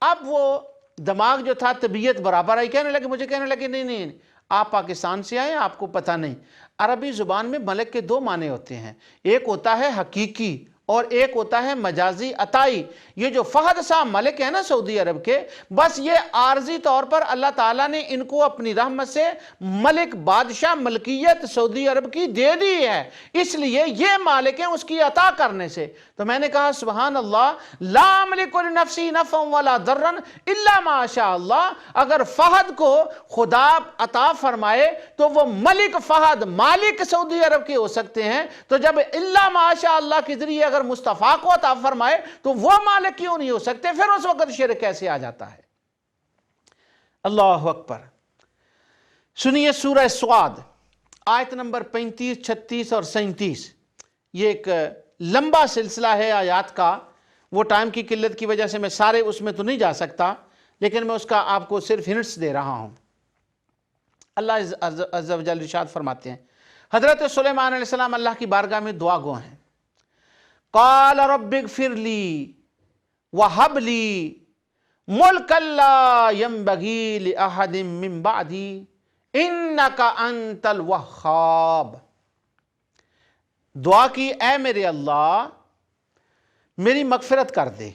[SPEAKER 1] اب وہ دماغ جو تھا طبیعت برابر آئی، مجھے کہنے لگے نہیں آپ پاکستان سے آئے، آپ کو پتہ نہیں۔ عربی زبان میں ملک کے دو معنی ہوتے ہیں، ایک ہوتا ہے حقیقی اور ایک ہوتا ہے مجازی عطائی۔ یہ جو فہد صاحب ملک ہے نا سعودی عرب کے، بس یہ عارضی طور پر اللہ تعالیٰ نے ان کو اپنی رحمت سے ملک بادشاہ ملکیت سعودی عرب کی دے دی ہے، اس لیے یہ مالک ہیں اس کی عطا کرنے سے۔ تو میں نے کہا سبحان اللہ، لا املک لنفسی نفعا ولا ضرا الا ما شاء اللہ، اگر فہد کو خدا عطا فرمائے تو وہ ملک فہد مالک سعودی عرب کے ہو سکتے ہیں، تو جب الا ما شاء اللہ کے ذریعے اگر مصطفیٰ کو عطا فرمائے تو وہ مالک کیوں نہیں ہو سکتے؟ پھر اس وقت شرک کیسے آ جاتا ہے؟ اللہ اکبر۔ سنیے سورہ سعد آیت نمبر 35، 36 اور 37۔ یہ ایک لمبا سلسلہ ہے آیات کا، وہ ٹائم کی قلت کی وجہ سے میں سارے اس میں تو نہیں جا سکتا، لیکن میں اس کا آپ کو صرف ہنٹس دے رہا ہوں۔ اللہ عز و جل ارشاد فرماتے ہیں، حضرت سلیمان علیہ السلام اللہ کی بارگاہ میں دعا گو ہیں۔ قال رب اغفر لی وہب لی ملکا لا ينبغی لأحد من بعدی انکا انت الوہاب، دعا کی اے میرے اللہ میری مغفرت کر دے،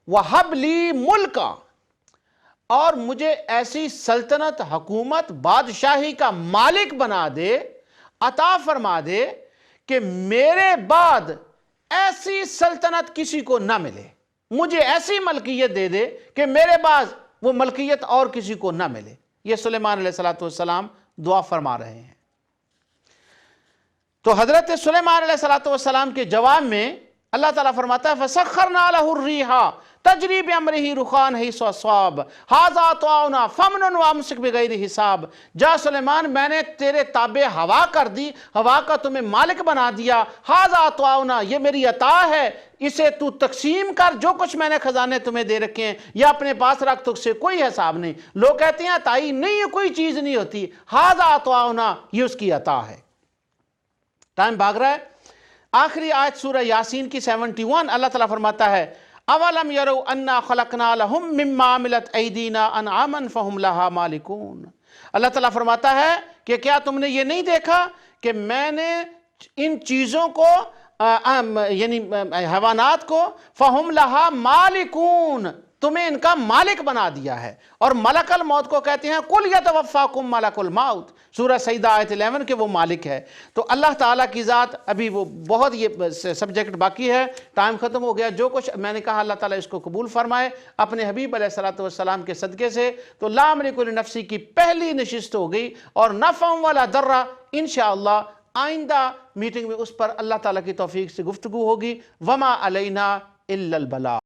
[SPEAKER 1] وَحَبْ لِي مُلْکَ، اور مجھے ایسی سلطنت، حکومت، بادشاہی کا مالک بنا دے، عطا فرما دے کہ میرے بعد ایسی سلطنت کسی کو نہ ملے، مجھے ایسی ملکیت دے دے کہ میرے بعد وہ ملکیت اور کسی کو نہ ملے۔ یہ سلیمان علیہ السلام دعا فرما رہے ہیں۔ تو حضرت سلیمان علیہ السلام کے جواب میں اللہ تعالیٰ فرماتا ہے فَسَخَّرْنَا لَهُ الرِّيحَ تَجْرِي بِأَمْرِهِ رُخَانًا حَيْثُ أَصَابَ هَٰذَا طَاعُونَا فَامْنُنْ وَأَمْسِكْ بِغَيْرِ حساب، جا سلیمان میں نے تیرے تابع ہوا کر دی، ہوا کا تمہیں مالک بنا دیا، هَٰذَا طَاعُونَا یہ میری عطا ہے، اسے تو تقسیم کر، جو کچھ میں نے خزانے تمہیں دے رکھے ہیں یا اپنے پاس رکھ، تو اس سے کوئی حساب نہیں۔ لوگ کہتے ہیں عطائی نہیں ہے، کوئی چیز نہیں ہوتی، هَٰذَا طَاعُونَا یہ اس کی عطا ہے۔ ٹائم بھاگ رہا ہے، آخری آیت سورہ یاسین کی 71 اللہ تعالیٰ فرماتا ہے اولم یروا انا خلقنا لهم مما عملت ایدینا انعاما فهم لها مالکون، اللہ تعالیٰ فرماتا ہے کہ کیا تم نے یہ نہیں دیکھا کہ میں نے ان چیزوں کو یعنی حیوانات کو فهم لها مالکون تمہیں ان کا مالک بنا دیا ہے، اور ملک الموت کو کہتے ہیں قل یتوفاکم ملک الموت، سورہ سجدہ آیت 11 کہ وہ مالک ہے۔ تو اللہ تعالیٰ کی ذات، ابھی وہ بہت یہ سبجیکٹ باقی ہے، ٹائم ختم ہو گیا، جو کچھ میں نے کہا اللہ تعالیٰ اس کو قبول فرمائے اپنے حبیب علیہ السلام کے صدقے سے۔ تو لا املک لنفسی کی پہلی نشست ہو گئی، اور نفع ولا ضرر انشاءاللہ آئندہ میٹنگ میں اس پر اللہ تعالیٰ کی توفیق سے گفتگو ہوگی۔ وما علینا الا البلاغ۔